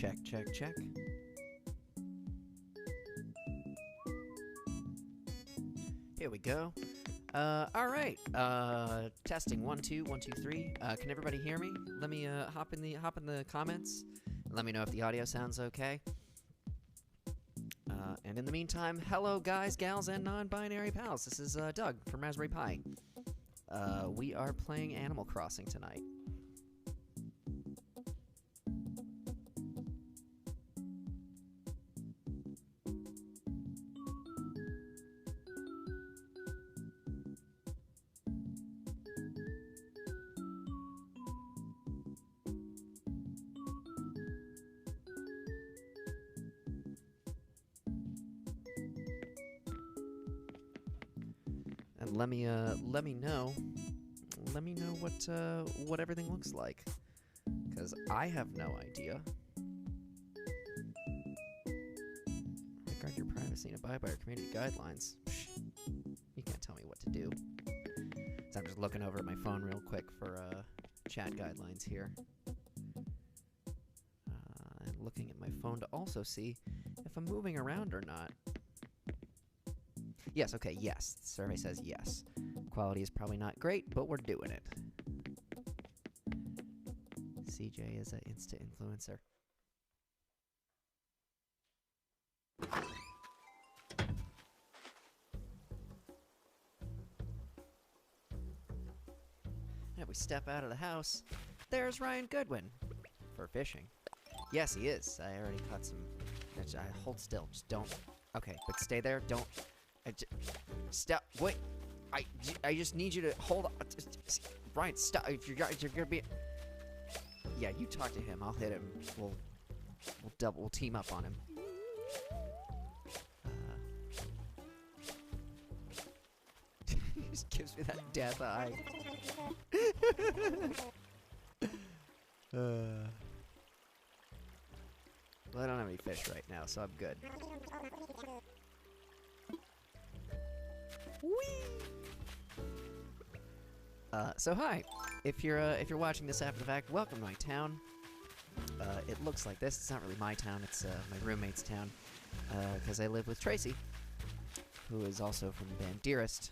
Check, check, check. Here we go. All right. Testing 1 2 1 2 3. Can everybody hear me? Let me hop in the comments. Let me know if the audio sounds okay. And in the meantime, hello guys, gals, and non-binary pals. This is Doug from Raspberry Pi. We are playing Animal Crossing tonight. And let me know what everything looks like, because I have no idea. Regard your privacy and abide by our community guidelines. Psh, you can't tell me what to do. So I'm just looking over at my phone real quick for chat guidelines here, and looking at my phone to also see if I'm moving around or not. Yes, okay, yes. The survey says yes. Quality is probably not great, but we're doing it. CJ is an Insta influencer. And we step out of the house. There's Ryan Goodwin for fishing. Yes, he is. I already caught some. Hold still. Just don't. Okay, but stay there. Don't. Stop. Wait. I just need you to hold on. Ryan, stop. If you're gonna be. Yeah, you talk to him. I'll hit him. We'll team up on him. He just gives me that death eye. Well, I don't have any fish right now, so I'm good. So hi. If you're watching this after the fact, welcome to my town. It looks like this. It's not really my town. It's my roommate's town, because I live with Tracy, who is also from the band Dearest,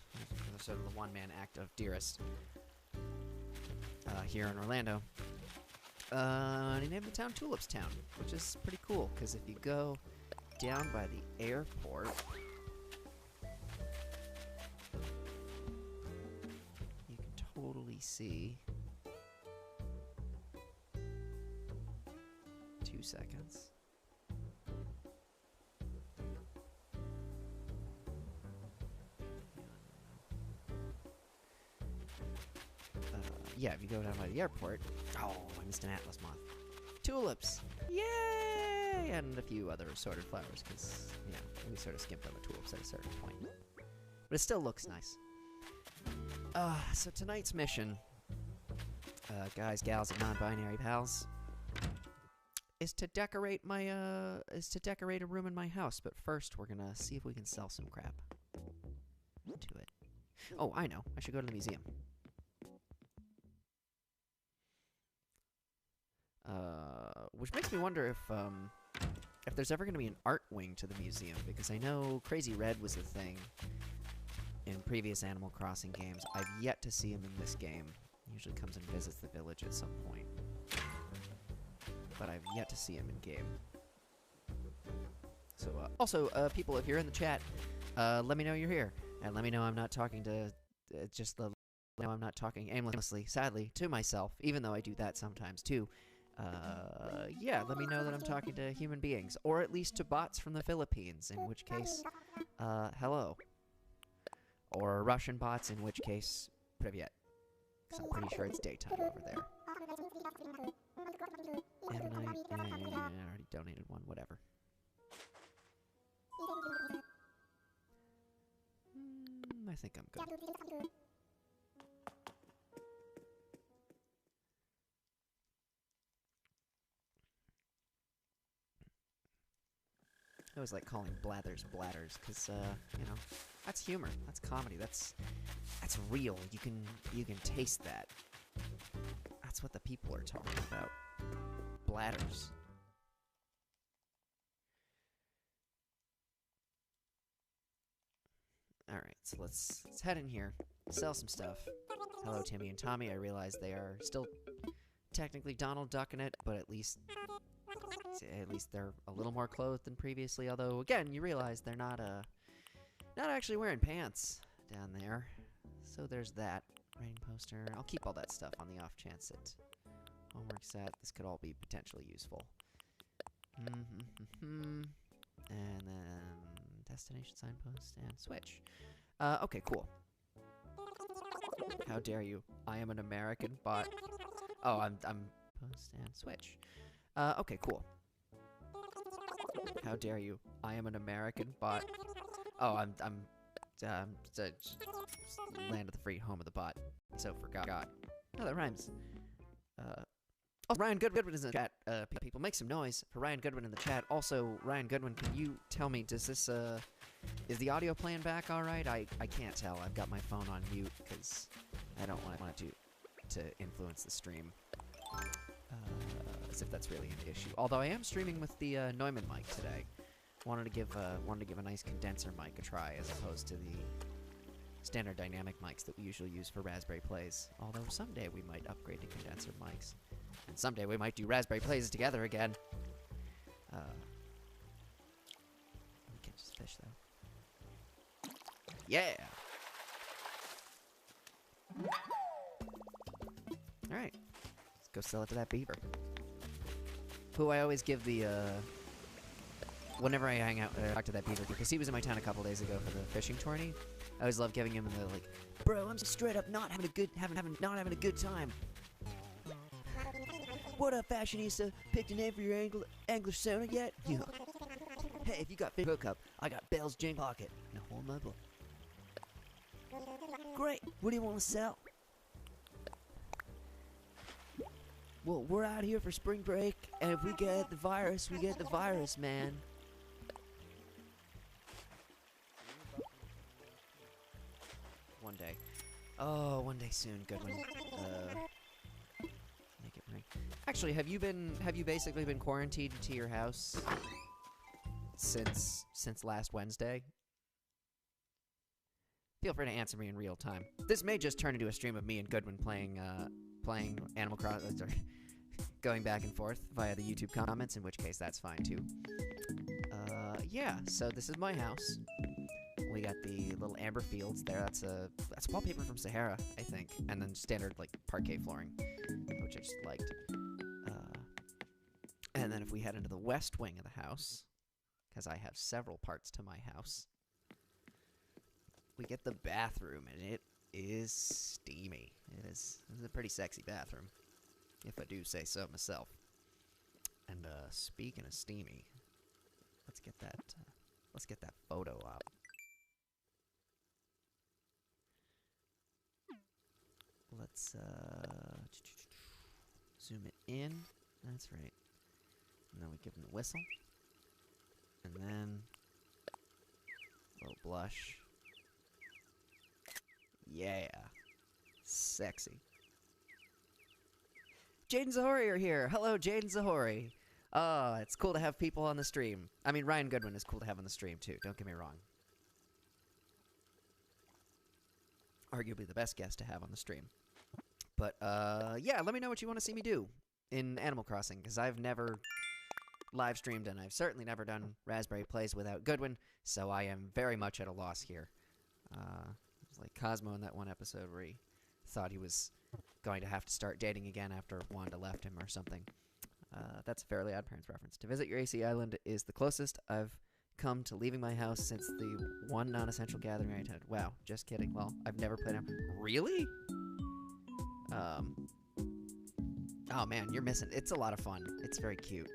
sort of the one-man act of Dearest, here in Orlando. And he named the town Tulipstown, which is pretty cool, because if you go down by the airport, you can totally see. 2 seconds. Yeah, if you go down by the airport. Oh, I missed an atlas moth. Tulips! Yay! And a few other assorted flowers, because, you know, we sort of skimped on the tulips at a certain point. But it still looks nice. So tonight's mission, guys, gals, and non-binary pals, is to decorate my, a room in my house. But first, we're gonna see if we can sell some crap to it. Oh, I know. I should go to the museum. Which makes me wonder if there's ever going to be an art wing to the museum, because I know Crazy Red was a thing in previous Animal Crossing games. I've yet to see him in this game. He usually comes and visits the village at some point, but I've yet to see him in game. So, also, people, if you're in the chat, let me know you're here, and let me know I'm not talking to I'm not talking aimlessly, sadly, to myself, even though I do that sometimes too. Yeah, let me know that I'm talking to human beings, or at least to bots from the Philippines, in which case, hello. Or Russian bots, in which case, Privyet. Because I'm pretty sure it's daytime over there. Ammonite, I already donated one, whatever. I think I'm good. I always like calling blathers bladders, because, you know, that's humor, that's comedy, that's real. You can taste that. That's what the people are talking about. Bladders. Alright, so let's head in here, sell some stuff. Hello, Timmy and Tommy. I realize they are still technically Donald Ducking it, but at least they're a little more clothed than previously. Although, again, you realize they're not actually wearing pants down there. So there's that. Writing poster. I'll keep all that stuff on the off chance that homework set. This could all be potentially useful. And then destination signpost and switch. Okay, cool. How dare you? I am an American bot. Oh, I'm post and switch. Okay, cool. How dare you? I am an American bot. Oh, I'm land of the free, home of the bot. So forgot. Oh, that rhymes. Oh, Ryan Goodwin is in the chat. People, make some noise for Ryan Goodwin in the chat. Also, Ryan Goodwin, can you tell me, does this, is the audio playing back alright? I can't tell. I've got my phone on mute, because I don't want it to influence the stream. As if that's really an issue. Although I am streaming with the, Neumann mic today. Wanted to give a nice condenser mic a try, as opposed to the standard dynamic mics that we usually use for Raspberry Plays. Although someday we might upgrade to condenser mics. And someday we might do Raspberry Plays together again. We can't just fish, though. Yeah! Alright. Let's go sell it to that beaver. Who I always give the, whenever I hang out, talk to that beaver, because he was in my town a couple days ago for the fishing tourney. I always love giving him the, like, bro, I'm straight up not having a good time. What up, fashionista? Picked a name for your angler soda yet? Yeah. Hey, if you got fish hookup, I got Bell's Jing Pocket. Now hold my book. Great. What do you want to sell? Well, we're out here for spring break, and if we get the virus, we get the virus, man. One day. Oh, one day soon, Goodwin. Make it ring. Actually, have you basically been quarantined to your house since last Wednesday? Feel free to answer me in real time. This may just turn into a stream of me and Goodwin playing Animal Crossing, going back and forth via the YouTube comments, in which case that's fine too. Yeah, so this is my house. We got the little amber fields there. That's wallpaper from Sahara, I think, and then standard like parquet flooring, which I just liked. And then if we head into the west wing of the house, because I have several parts to my house, we get the bathroom, and it is steamy. It's a pretty sexy bathroom, if I do say so myself. And speaking of steamy, let's get that photo up. Let's zoom it in. That's right. And then we give him the whistle. And then a little blush. Yeah. Sexy. Jade and Zahori are here. Hello, Jade and Zahori. It's cool to have people on the stream. I mean, Ryan Goodwin is cool to have on the stream, too. Don't get me wrong. Arguably the best guest to have on the stream. But, yeah, let me know what you want to see me do in Animal Crossing, because I've never live streamed, and I've certainly never done Raspberry Plays without Goodwin, so I am very much at a loss here. It's like Cosmo in that one episode where he thought he was going to have to start dating again after Wanda left him or something. That's a Fairly Odd Parents reference. To visit your AC Island is the closest I've come to leaving my house since the one non-essential gathering I attended. Wow, just kidding. Well, I've never played him. Really? Oh man, you're missing. It's a lot of fun. It's very cute.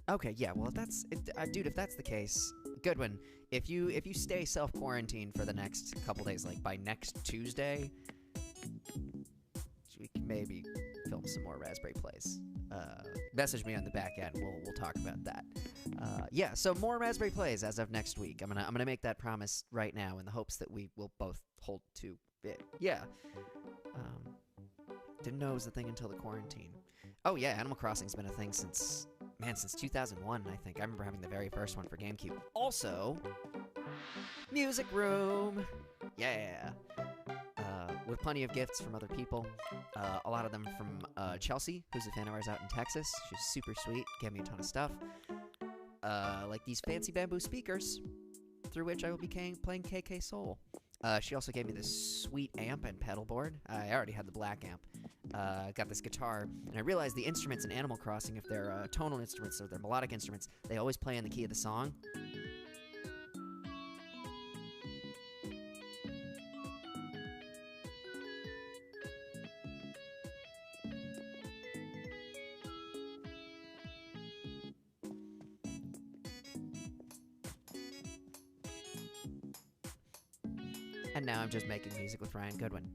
Okay, yeah, well, if that's... dude, if that's the case, Goodwin, if you stay self-quarantined for the next couple days, like by next Tuesday, we can maybe film some more Raspberry Plays. Message me on the back end. We'll talk about that. Yeah, so more Raspberry Plays as of next week. I'm gonna make that promise right now in the hopes that we will both hold to it. Yeah. Didn't know it was a thing until the quarantine. Oh yeah, Animal Crossing's been a thing since 2001, I think. I remember having the very first one for GameCube. Also, Music room! Yeah! With plenty of gifts from other people. A lot of them from Chelsea, who's a fan of ours out in Texas. She's super sweet, gave me a ton of stuff. Like these fancy bamboo speakers, through which I will be playing KK Soul. She also gave me this sweet amp and pedal board. I already had the black amp. Got this guitar, and I realized the instruments in Animal Crossing, if they're tonal instruments or they're melodic instruments, they always play in the key of the song. And now I'm just making music with Ryan Goodwin.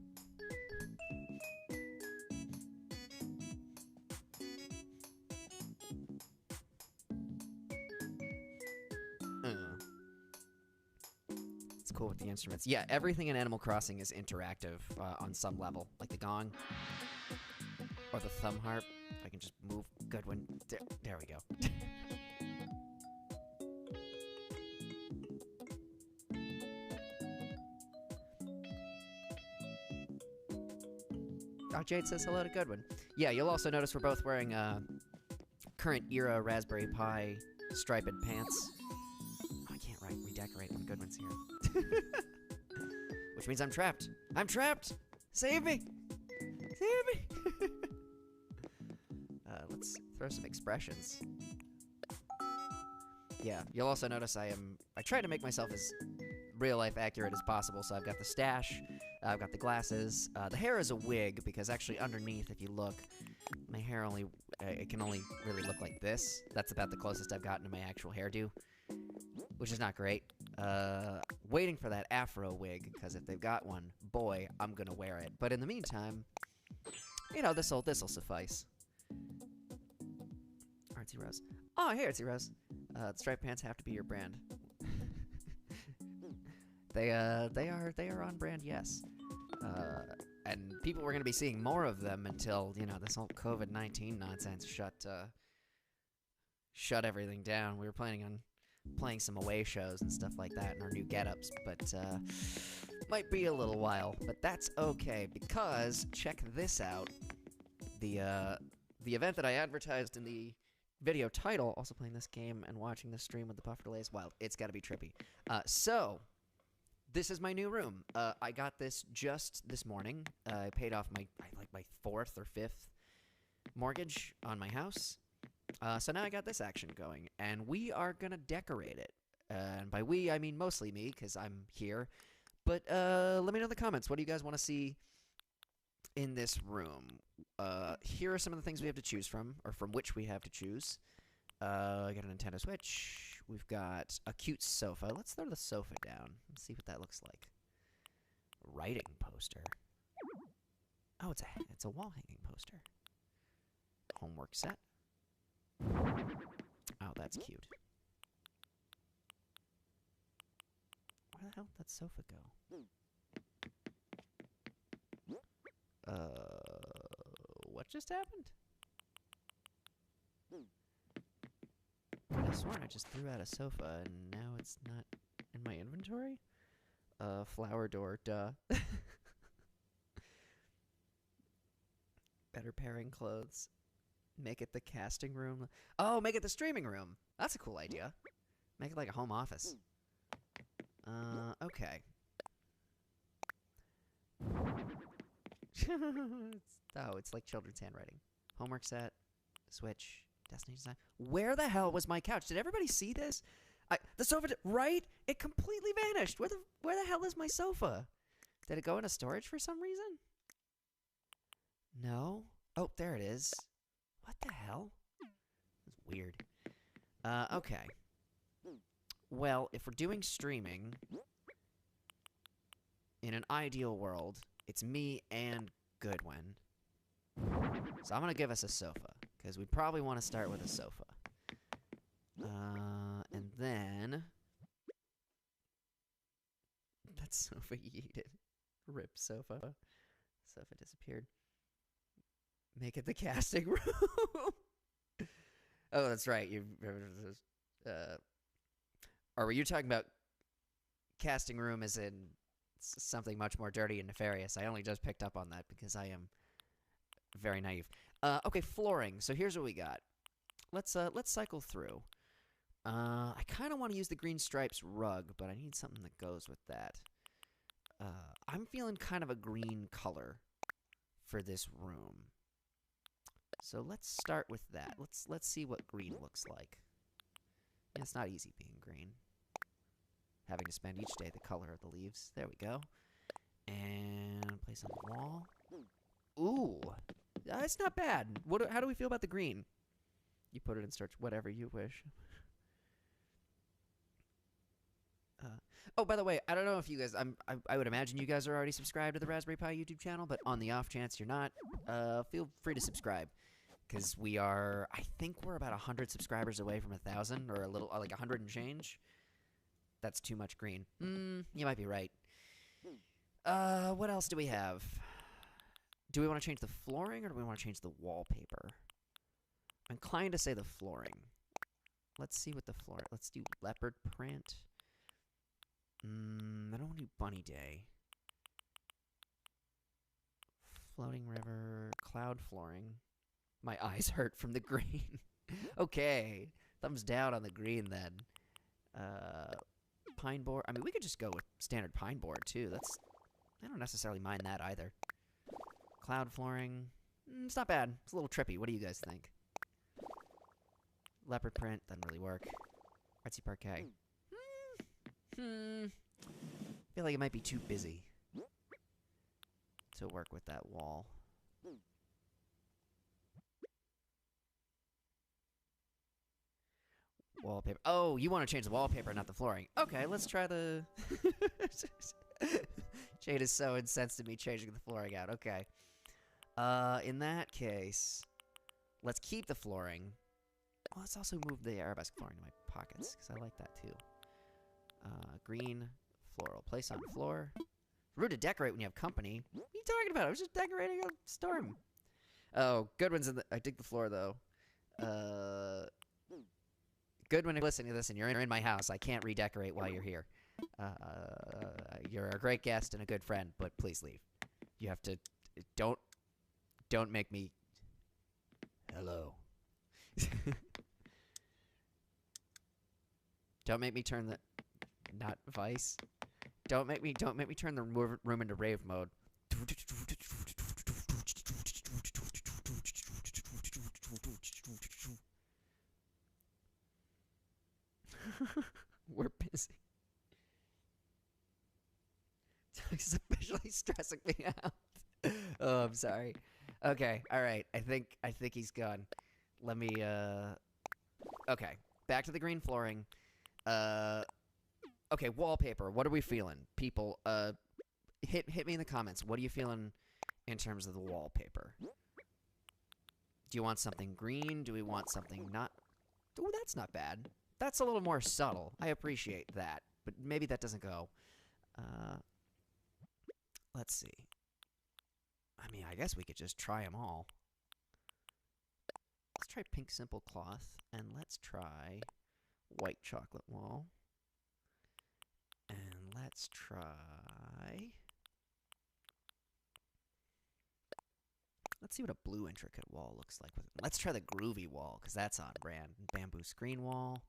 It's cool with the instruments. Yeah, everything in Animal Crossing is interactive on some level. Like the gong. Or the thumb harp. I can just move Goodwin. There we go. Oh, Jade says hello to Goodwin. Yeah, you'll also notice we're both wearing current era Raspberry Pi striped pants. Oh, I can't redecorate when Goodwin's here. Which means I'm trapped. I'm trapped! Save me! Save me! Let's throw some expressions. Yeah, you'll also notice I try to make myself as real-life accurate as possible, so I've got the stash, I've got the glasses. The hair is a wig, because actually underneath, if you look, my hair it can only really look like this. That's about the closest I've gotten to my actual hairdo, which is not great. Waiting for that afro wig, because if they've got one, boy, I'm gonna wear it. But in the meantime, you know, this'll suffice. Artsy Rose. Oh, hey, Artsy Rose. Striped pants have to be your brand. They are on brand, yes. And people were gonna be seeing more of them until, you know, this whole COVID-19 nonsense shut everything down. We were planning on playing some away shows and stuff like that in our new get-ups, but might be a little while. But that's okay, because check this out. The event that I advertised in the video title, also playing this game and watching this stream with the buffer delay is wild. It's gotta be trippy. So this is my new room. I got this just this morning. I paid off my 4th or 5th mortgage on my house. So now I got this action going, and we are gonna decorate it. And by we, I mean mostly me, because I'm here. But let me know in the comments, what do you guys want to see in this room? Here are some of the things we have to choose from, or from which we have to choose. I got a Nintendo Switch. We've got a cute sofa. Let's throw the sofa down and see what that looks like. Writing poster. Oh, it's a wall hanging poster. Homework set. Oh, that's cute. Where the hell did that sofa go? What just happened? I sworn I just threw out a sofa and now it's not in my inventory? Flower door, duh. Better pairing clothes. Make it the casting room. Oh, make it the streaming room. That's a cool idea. Make it like a home office. Okay. It's like children's handwriting. Homework set, Switch, Destiny Design. Where the hell was my couch? Did everybody see this? The sofa, right? It completely vanished. Where the hell is my sofa? Did it go into storage for some reason? No. Oh, there it is. What the hell? That's weird. Okay. Well, if we're doing streaming, in an ideal world, it's me and Goodwin. So I'm going to give us a sofa, because we probably want to start with a sofa. And then... That sofa yeeted. Rip sofa. Sofa disappeared. Make it the casting room. Oh, that's right. Or were you talking about casting room is in something much more dirty and nefarious. I only just picked up on that because I am very naive. Okay, flooring. So here's what we got. Let's cycle through. I kind of want to use the green stripes rug, but I need something that goes with that. I'm feeling kind of a green color for this room. So let's start with that. Let's see what green looks like. And it's not easy being green. Having to spend each day the color of the leaves. There we go. And place on the wall. Ooh, it's not bad. How do we feel about the green? You put it in search, whatever you wish. Oh, by the way, I don't know if you guys, I would imagine you guys are already subscribed to the Raspberry Pi YouTube channel, but on the off chance you're not, feel free to subscribe. Because we are, I think we're about 100 subscribers away from 1,000, or a little, like 100 and change. That's too much green. You might be right. What else do we have? Do we want to change the flooring, or do we want to change the wallpaper? I'm inclined to say the flooring. Let's see what the floor, let's do leopard print. I don't want to do bunny day. Floating river, cloud flooring. My eyes hurt from the green. Okay, thumbs down on the green then. Pine board. I mean, we could just go with standard pine board too. I don't necessarily mind that either. Cloud flooring. It's not bad. It's a little trippy. What do you guys think? Leopard print doesn't really work. Artsy parquet. I feel like it might be too busy to work with that wall. Wallpaper. Oh, you want to change the wallpaper, not the flooring. Okay, let's try the... Jade is so incensed at me changing the flooring out. Okay. In that case, let's keep the flooring. Well, let's also move the arabesque flooring to my pockets, because I like that too. Green, floral. Place on floor. Rude to decorate when you have company. What are you talking about? I was just decorating a storm. Oh, Goodwin's in the... I dig the floor, though. Goodwin, if you're listening to this and you're in my house, I can't redecorate while you're here. You're a great guest and a good friend, but please leave. You have to... Don't make me... Hello. Don't make me turn the... Not Vice. Don't make me turn the room into rave mode. We're busy. He's officially stressing me out. Oh, I'm sorry. Okay, all right. I think he's gone. Let me. Okay, back to the green flooring. Okay, wallpaper. What are we feeling, people? Hit me in the comments. What are you feeling in terms of the wallpaper? Do you want something green? Do we want something not? Oh, that's not bad. That's a little more subtle. I appreciate that, but maybe that doesn't go. Let's see. I mean, I guess we could just try them all. Let's try pink simple cloth, and let's try white chocolate wall. And let's try... Let's see what a blue intricate wall looks like. Let's try the groovy wall, because that's on brand. Bamboo screen wall.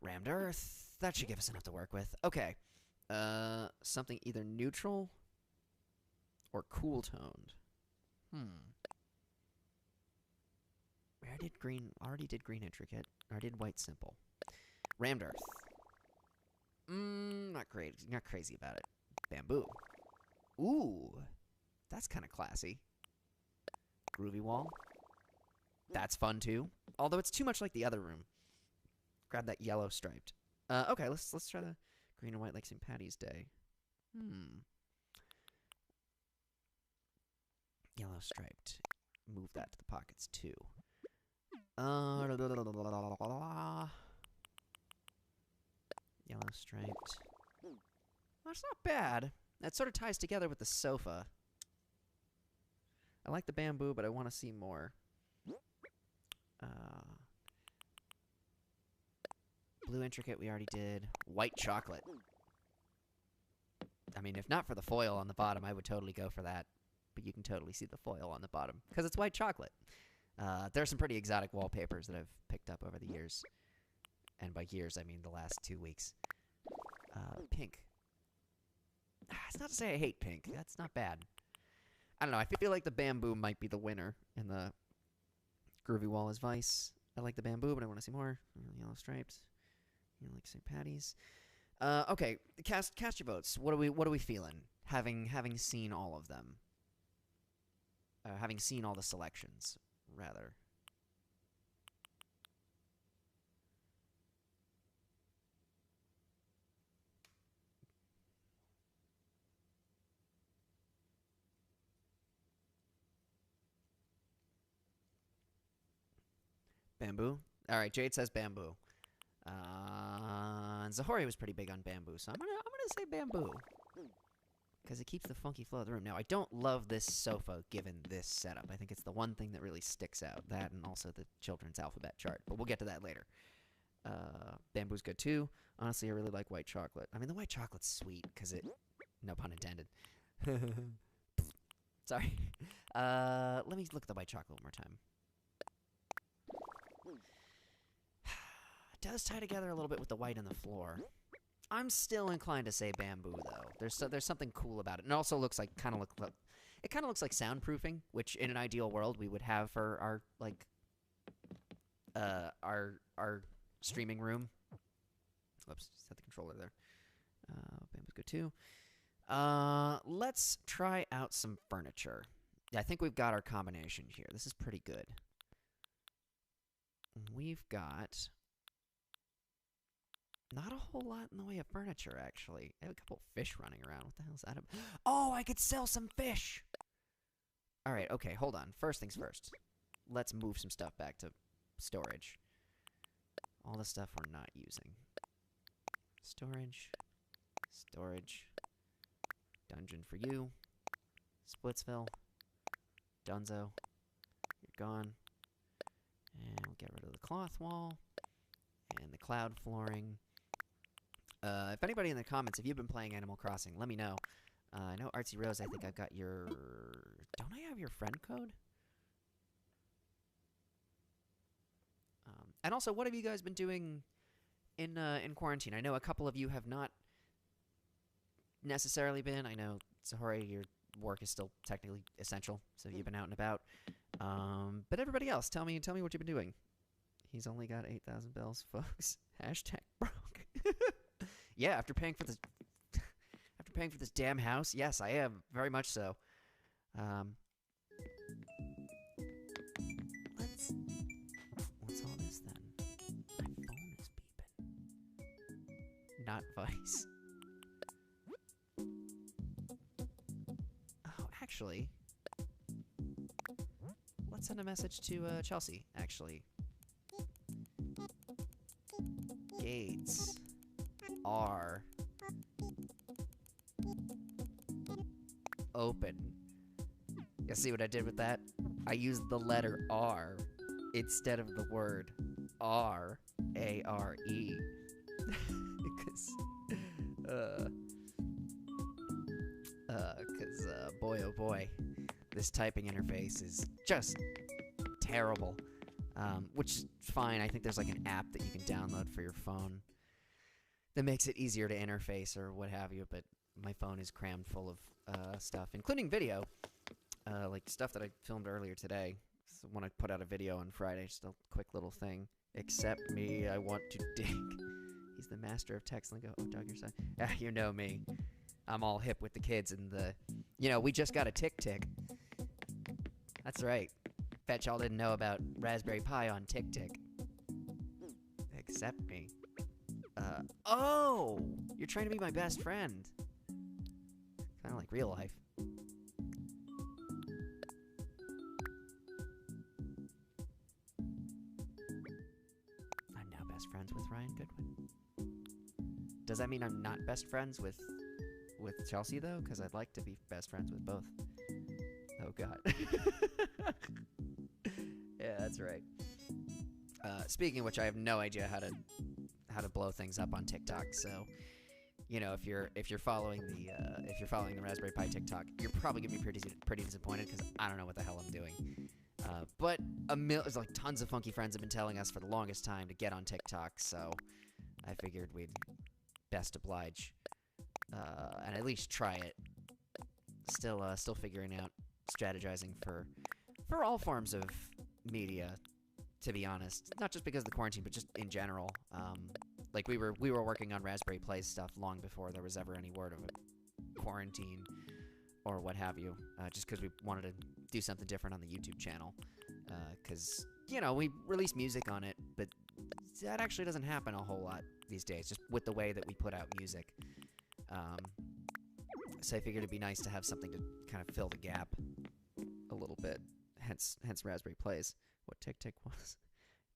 Rammed earth. That should give us enough to work with. Okay. Something either neutral or cool toned. Already did green intricate. Or I did white simple. Rammed earth. Not great. Not crazy about it. Bamboo. Ooh. That's kind of classy. Groovy wall. That's fun too. Although it's too much like the other room. Grab that yellow striped. Okay, let's try the green and white like St. Patty's Day. Yellow striped. Move that to the pockets too. Yellow striped. That's not bad. That sort of ties together with the sofa. I like the bamboo, but I want to see more. Blue intricate we already did. White chocolate. I mean, if not for the foil on the bottom, I would totally go for that. But you can totally see the foil on the bottom because it's white chocolate. There's some pretty exotic wallpapers that I've picked up over the years. And by years, I mean the last 2 weeks. Pink. It's not to say I hate pink. That's not bad. I don't know. I feel like the bamboo might be the winner in the Groovy Wall is Vice. I like the bamboo, but I want to see more. Yellow stripes. You like St. Patty's. Okay, cast your votes. What are we feeling? Having seen all of them. Having seen all the selections, rather. Bamboo? Alright, Jade says bamboo. And Zahori was pretty big on bamboo, so I'm gonna say bamboo. Because it keeps the funky flow of the room. Now, I don't love this sofa given this setup. I think it's the one thing that really sticks out. That and also the children's alphabet chart. But we'll get to that later. Bamboo's good too. Honestly, I really like white chocolate. I mean, the white chocolate's sweet because it... No pun intended. Sorry. Let me look at the white chocolate one more time. It does tie together a little bit with the white on the floor. I'm still inclined to say bamboo, though. There's something cool about it. And it also looks like, it kind of looks like soundproofing, which in an ideal world we would have for our, like, our streaming room. Whoops, set the controller there. Bamboo's good too. Let's try out some furniture. Yeah, I think we've got our combination here. This is pretty good. We've got not a whole lot in the way of furniture, actually. I have a couple of fish running around. What the hell is that? Oh, I could sell some fish! Alright, okay, hold on. First things first. Let's move some stuff back to storage. All the stuff we're not using. Storage. Storage. Dungeon for you. Splitsville. Dunzo. You're gone. And we'll get rid of the cloth wall. And the cloud flooring. If anybody in the comments, if you've been playing Animal Crossing, let me know. I know Artsy Rose, I think I've got your... Don't I have your friend code? And also, what have you guys been doing in quarantine? I know a couple of you have not necessarily been. I know, Sahori, your work is still technically essential, so you've been out and about. But everybody else, tell me what you've been doing. He's only got 8,000 bells, folks. Hashtag broke. Yeah, after paying for this damn house, yes, I am very much so. What's all this then? My phone is beeping. Not Vice. Oh, actually, let's send a message to Chelsea. Actually. Gates are open. You see what I did with that? I used the letter R instead of the word R, A-R-E. Because, boy oh boy, this typing interface is just terrible. Which is fine. I think there's like an app that you can download for your phone that makes it easier to interface or what have you, but my phone is crammed full of stuff, including video, like stuff that I filmed earlier today. So when I put out a video on Friday, just a quick little thing. Accept me, I want to dig. He's the master of text lingo. Oh, dog, your son. Ah, you know me. I'm all hip with the kids and the, we just got a tick-tick. That's right. Bet y'all didn't know about Raspberry Pi on Tick-Tick. Accept me. Oh! You're trying to be my best friend. Kind of like real life. I'm now best friends with Ryan Goodwin. Does that mean I'm not best friends with Chelsea, though? Because I'd like to be best friends with both. Oh, God. Yeah, that's right. Speaking of which, I have no idea how to blow things up on TikTok, so you know, if you're following the Raspberry Pi TikTok, you're probably gonna be pretty disappointed because I don't know what the hell I'm doing. But there's like tons of funky friends have been telling us for the longest time to get on TikTok, so I figured we'd best oblige and at least try it. Still figuring out strategizing for all forms of media, to be honest. Not just because of the quarantine, but just in general. Like we were working on Raspberry Pi stuff long before there was ever any word of a quarantine or what have you. Just because we wanted to do something different on the YouTube channel. Because you know, we release music on it, but that actually doesn't happen a whole lot these days. Just with the way that we put out music. So I figured it'd be nice to have something to kind of fill the gap a little bit. Hence Raspberry Plays. What Tick was.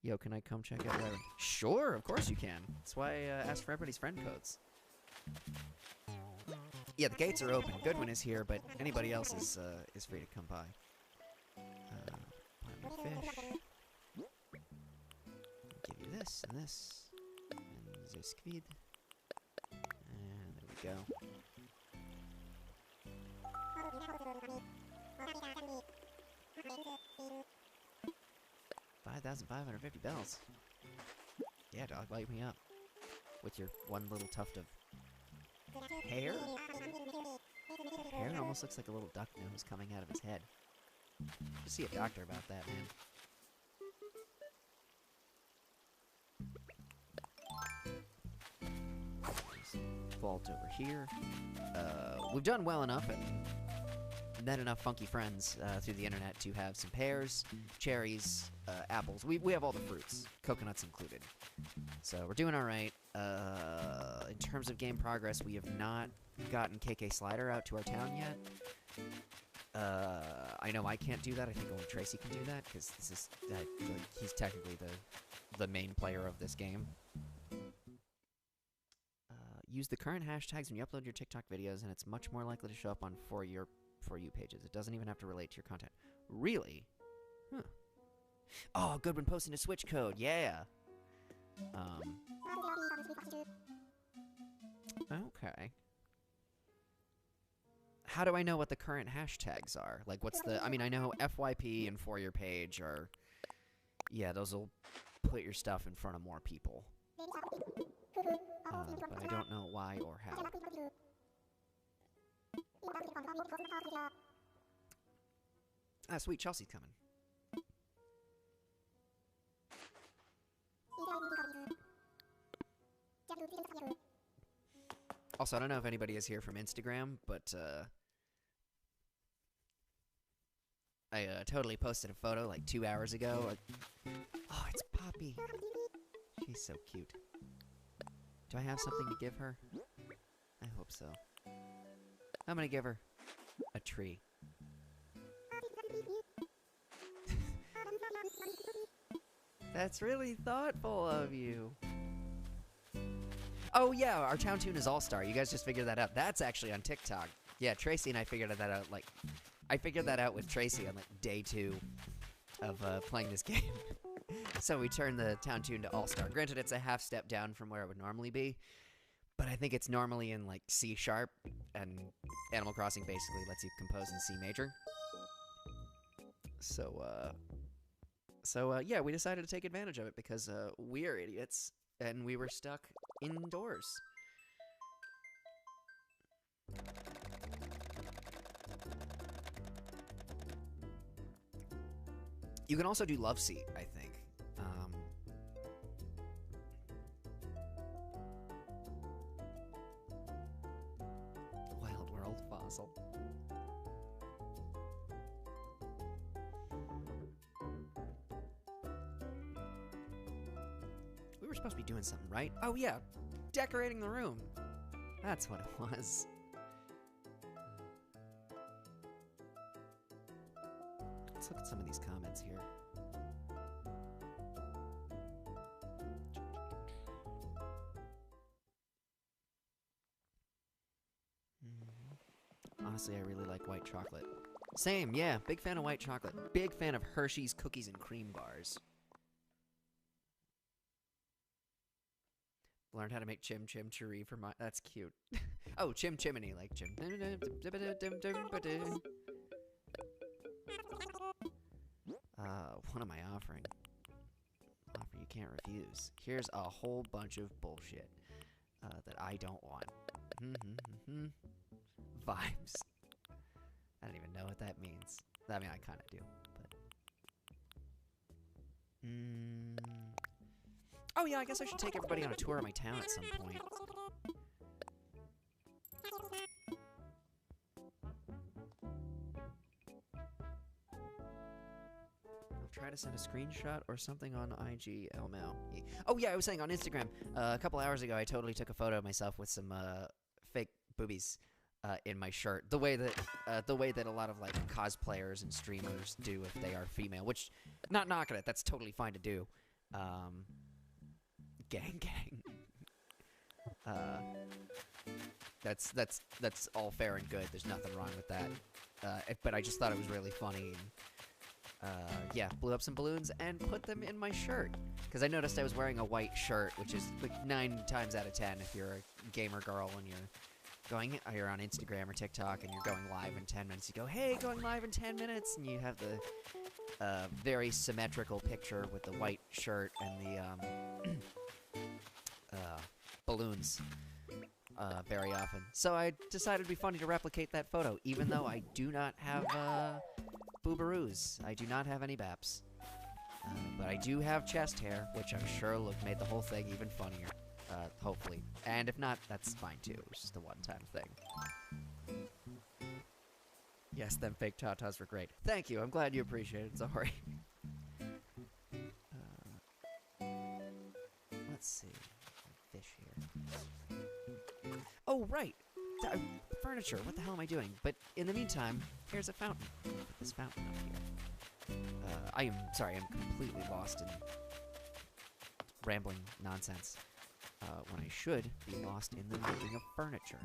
Yo, can I come check out Raspberry? Sure, of course you can. That's why I asked for everybody's friend codes. Yeah, the gates are open. Goodwin is here, but anybody else is free to come by. Buy my fish. Give you this and this. And the squid. And there we go. 5,550 bells. Yeah, dog, light me up. With your one little tuft of hair? Hair almost looks like a little duck nose coming out of his head. Just see a doctor about that, man. Vault over here. We've done well enough and met enough funky friends through the internet to have some pears, cherries, apples. We have all the fruits, coconuts included. So we're doing all right. In terms of game progress, we have not gotten KK Slider out to our town yet. I know I can't do that. I think only Tracy can do that because this is like, he's technically the main player of this game. Use the current hashtags when you upload your TikTok videos, and it's much more likely to show up on For You pages. It doesn't even have to relate to your content. Really? Huh. Oh, Goodwin posting a Switch code. Yeah. Okay. How do I know what the current hashtags are? Like, what's the... I mean, I know FYP and For Your page are... Yeah, those will put your stuff in front of more people. But I don't know why or how. Ah, sweet, Chelsea's coming. Also, I don't know if anybody is here from Instagram, but I totally posted a photo like 2 hours ago. Oh, it's Poppy. She's so cute. Do I have something to give her? I hope so. I'm gonna give her a tree. That's really thoughtful of you. Oh yeah, our town tune is All-Star. You guys just figured that out. That's actually on TikTok. Yeah, Tracy and I figured that out. Like, I figured that out with Tracy on like day 2 of playing this game. So we turned the town tune to All-Star. Granted, it's a half step down from where it would normally be, but I think it's normally in like C sharp, and Animal Crossing basically lets you compose in C major. So yeah, we decided to take advantage of it because we're idiots and we were stuck indoors. You can also do Love Seat, I think. Wild World Fossil. We were supposed to be doing something, right? Oh yeah, decorating the room. That's what it was. Let's look at some of these comments here. Honestly, I really like white chocolate. Same, yeah. Big fan of white chocolate. Big fan of Hershey's cookies and cream bars. Learned how to make chim chim cheree for my. That's cute. Oh, chim chimney, like chim. What am I offering? Offer you can't refuse. Here's a whole bunch of bullshit that I don't want. Vibes. I don't even know what that means. I mean, I kind of do, but. Oh yeah, I guess I should take everybody on a tour of my town at some point. I'll try to send a screenshot or something on IG, LMAO. Oh yeah, I was saying on Instagram, a couple hours ago I totally took a photo of myself with some fake boobies in my shirt. The way that a lot of like cosplayers and streamers do if they are female, which, not knocking it, that's totally fine to do. Gang. That's all fair and good. There's nothing wrong with that. But I just thought it was really funny. And, yeah, blew up some balloons and put them in my shirt. Because I noticed I was wearing a white shirt, which is like 9 times out of 10 if you're a gamer girl and you're on Instagram or TikTok and you're going live in 10 minutes. You go, hey, going live in 10 minutes, and you have the very symmetrical picture with the white shirt and the balloons very often. So I decided it'd be funny to replicate that photo, even though I do not have boobaroos. I do not have any baps. But I do have chest hair, which I'm sure made the whole thing even funnier. Hopefully. And if not, that's fine too. It was just a one-time thing. Yes, them fake tatas were great. Thank you. I'm glad you appreciate it. Sorry. Let's see. Fish here. Oh, right. Furniture. What the hell am I doing? But in the meantime, here's a fountain. Put this fountain up here. I'm completely lost in rambling nonsense. When I should be lost in the making of furniture.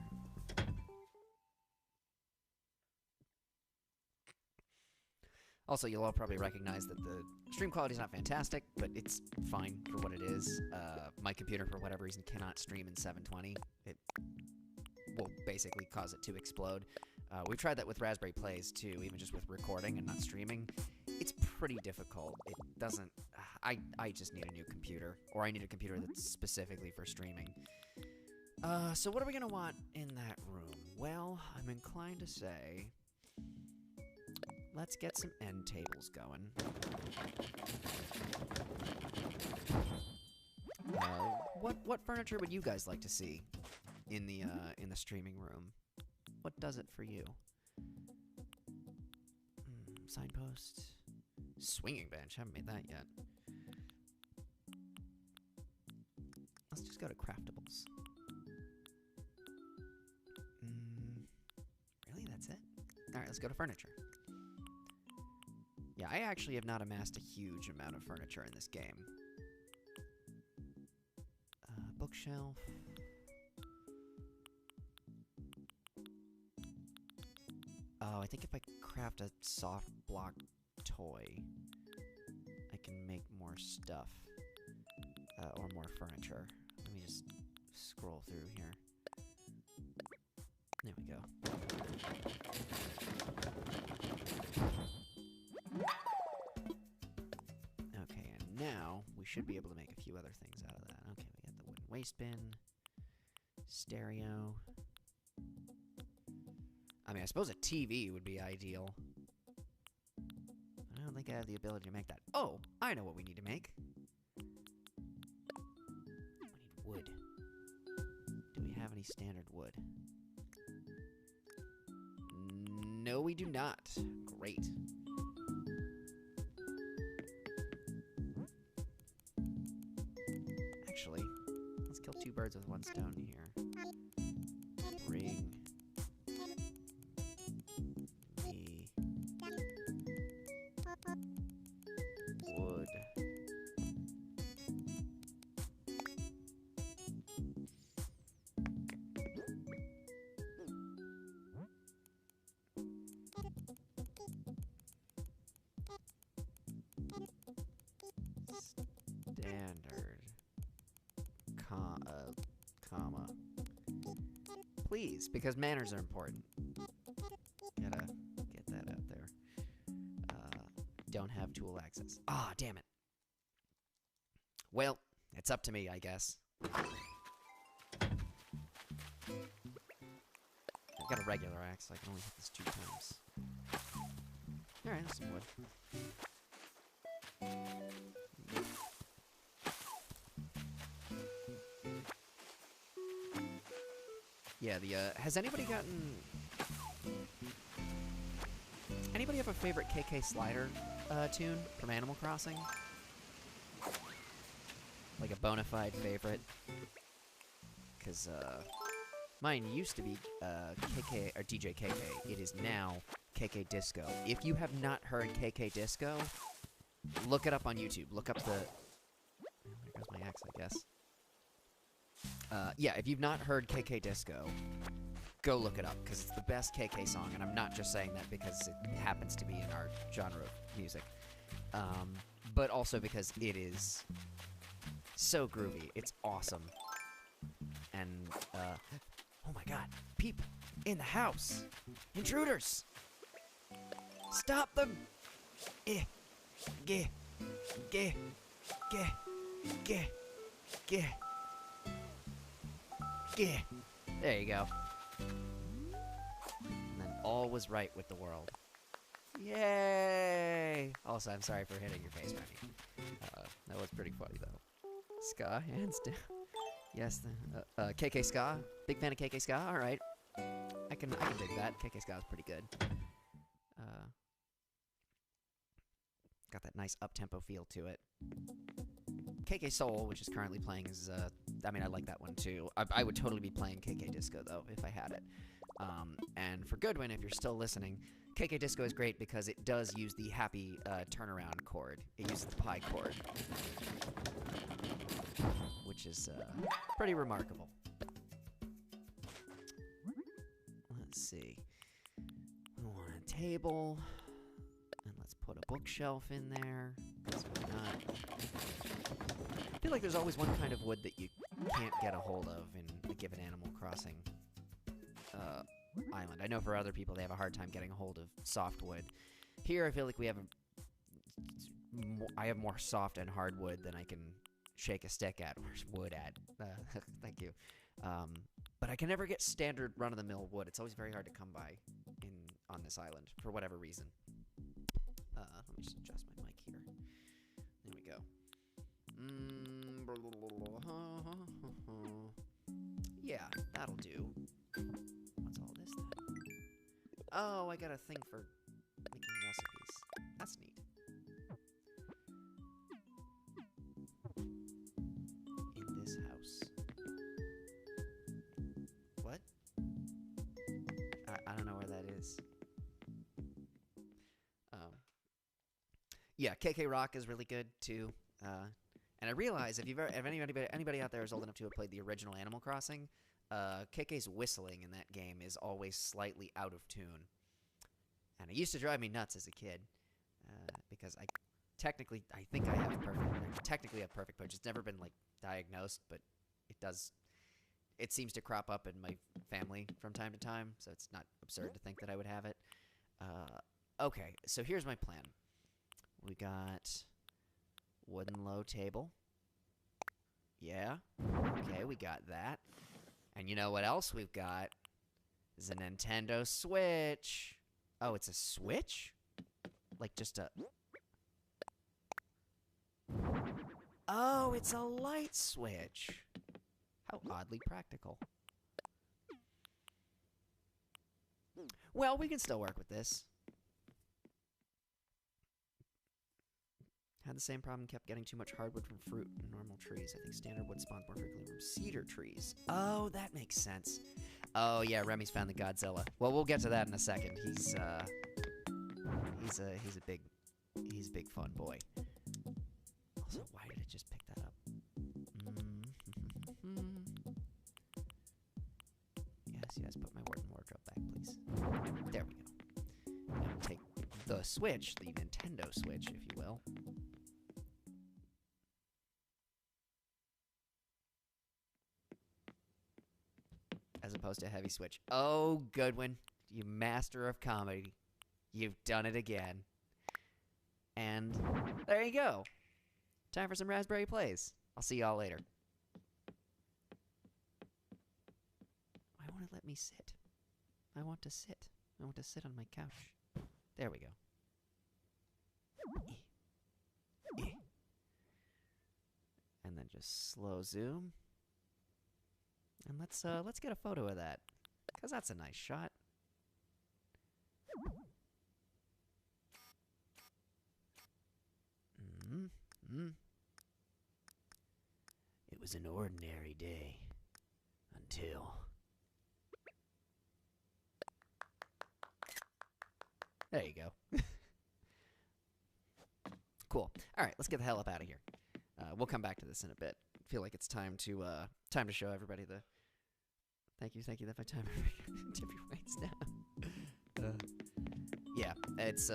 Also, you'll all probably recognize that the stream quality is not fantastic, but it's fine for what it is. My computer, for whatever reason, cannot stream in 720. It will basically cause it to explode. We've tried that with Raspberry Plays, too, even just with recording and not streaming. It's pretty difficult. It doesn't... I just need a new computer, or I need a computer that's specifically for streaming. So what are we going to want in that room? Well, I'm inclined to say... let's get some end tables going. What furniture would you guys like to see in the streaming room? What does it for you? Signpost. Swinging bench. Haven't made that yet. Let's just go to craftables. Really? That's it? Alright, let's go to furniture. Yeah, I actually have not amassed a huge amount of furniture in this game. Bookshelf. Oh, I think if I craft a soft block toy, I can make more stuff. Or more furniture. Let me just scroll through here. There we go. Okay, and now we should be able to make a few other things out of that. Okay, we got the wooden waste bin, stereo. I mean, I suppose a TV would be ideal. I don't think I have the ability to make that. Oh, I know what we need to make. We need wood. Do we have any standard wood? No, we do not. Great. Actually, let's kill 2 birds with 1 stone here. Bring me wood. Standard. comma. Please, because manners are important. Gotta get that out there. Don't have tool access. Ah, damn it. Well, it's up to me, I guess. I've got a regular axe, so I can only hit this 2 times. Alright, that's some wood. Yeah, has anybody gotten... Anybody have a favorite KK Slider tune from Animal Crossing? Like a bona fide favorite? Because, mine used to be KK, or DJ KK. It is now KK Disco. If you have not heard KK Disco, look it up on YouTube. Look up the... There goes my axe, I guess. Yeah, if you've not heard KK Disco, go look it up, because it's the best KK song, and I'm not just saying that because it happens to be in our genre of music, but also because it is so groovy. It's awesome. And, oh my god, people in the house! Intruders! Stop them! There you go. And then all was right with the world. Yay! Also, I'm sorry for hitting your face, Remy. That was pretty funny, though. Ska, hands down. Yes, KK Ska. Big fan of KK Ska, alright. I can dig that. KK Ska is pretty good. Got that nice up-tempo feel to it. KK Soul, which is currently playing, is, I mean, I like that one, too. I would totally be playing KK Disco, though, if I had it. And for Goodwin, if you're still listening, KK Disco is great because it does use the happy turnaround chord. It uses the pi chord, which is pretty remarkable. Let's see. We want a table, and let's put a bookshelf in there. Because why not? I feel like there's always one kind of wood that you can't get a hold of in a given Animal Crossing island. I know for other people they have a hard time getting a hold of softwood. Here I feel like we have I have more soft and hardwood than I can shake a stick at, or wood at. Thank you. But I can never get standard run-of-the-mill wood. It's always very hard to come by on this island, for whatever reason. Let me just adjust my mic here. There we go. Yeah, that'll do. What's all this then? Oh, I got a thing for making recipes. That's neat. In this house. What? I don't know where that is. Yeah, KK Rock is really good too. And I realize if anybody out there is old enough to have played the original Animal Crossing, KK's whistling in that game is always slightly out of tune. And it used to drive me nuts as a kid, because I think I have perfect pitch. It's never been like diagnosed, but it seems to crop up in my family from time to time, so it's not absurd to think that I would have it. Okay, so here's my plan. We got wooden low table. Yeah. Okay, we got that. And you know what else we've got? Is a Nintendo Switch. Oh, it's a Switch? Like just a... Oh, it's a light switch. How oddly practical. Well, we can still work with this. Had the same problem, kept getting too much hardwood from fruit and normal trees. I think standard wood spawns more frequently from cedar trees. Oh, that makes sense. Oh, yeah, Remy's found the Godzilla. Well, we'll get to that in a second. He's a big fun boy. Also, why did it just pick that up? Yes, put my wardrobe back, please. There we go. Now take the Switch, the Nintendo Switch, if you will. as opposed to a heavy switch. Oh, Goodwin, you master of comedy. You've done it again. And there you go. Time for some raspberry plays. I'll see y'all later. Why won't it let me sit? I want to sit. I want to sit on my couch. There we go. And then just slow zoom. And let's get a photo of that, cause that's a nice shot. It was an ordinary day until. There you go. Cool. All right, let's get the hell up out of here. We'll come back to this in a bit. Feel like it's time to show everybody the. Thank you. That my timer. Tip your weights down. Yeah, it's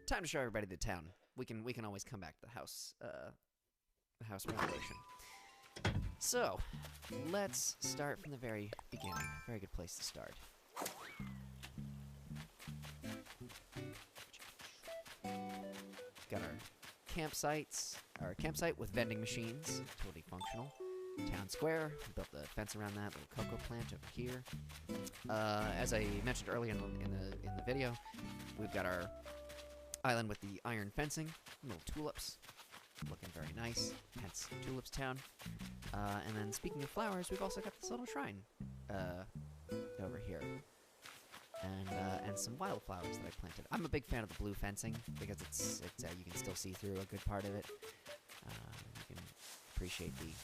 time to show everybody the town. We can always come back to the house renovation. So let's start from the very beginning. Very good place to start. Got our campsites. Our campsite with vending machines, totally functional. Town square. We built the fence around that little cocoa plant over here. As I mentioned earlier in the video, we've got our island with the iron fencing, little tulips, looking very nice. Hence Tulipstown. And then speaking of flowers, we've also got this little shrine over here. And some wildflowers that I planted. I'm a big fan of the blue fencing because it's you can still see through a good part of it. You can appreciate the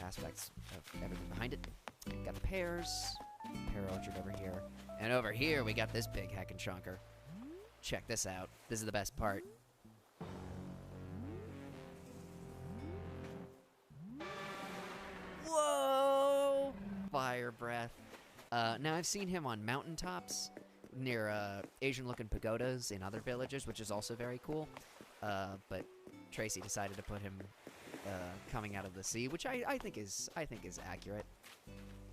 aspects of everything behind it. Got the pears, pear orchard over here, and over here we got this big heckin' chunker. Check this out. This is the best part. Whoa! Fire breath. Now, I've seen him on mountaintops near Asian-looking pagodas in other villages, which is also very cool. But Tracy decided to put him coming out of the sea, which I think is accurate,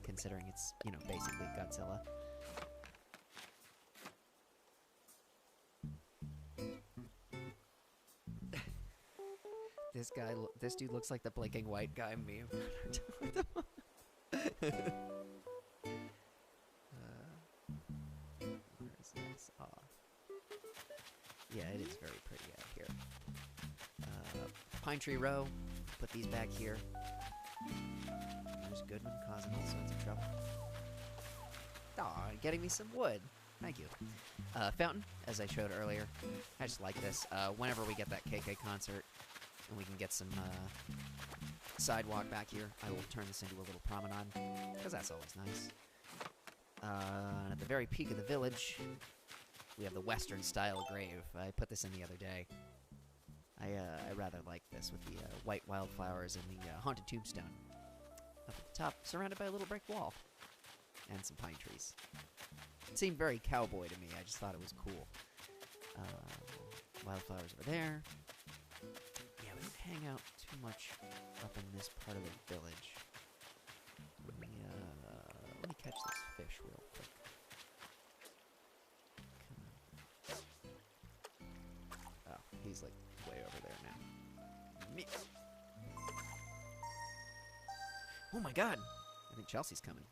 considering it's basically Godzilla. This dude looks like the blinking white guy meme. Yeah, it is very pretty out here. Pine Tree Row. Put these back here. There's Goodman causing all sorts of trouble. Aw, getting me some wood. Thank you. Fountain, as I showed earlier. I just like this. Whenever we get that KK concert and we can get some sidewalk back here, I will turn this into a little promenade, because that's always nice. And at the very peak of the village, we have the Western style grave. I put this in the other day. I rather like this with the white wildflowers and the haunted tombstone. Up at the top, surrounded by a little brick wall. And some pine trees. It seemed very cowboy to me. I just thought it was cool. Wildflowers over there. Yeah, we don't hang out too much up in this part of the village. Let me catch this fish real quick. Oh, he's like way over there now. Oh my god! I think Chelsea's coming.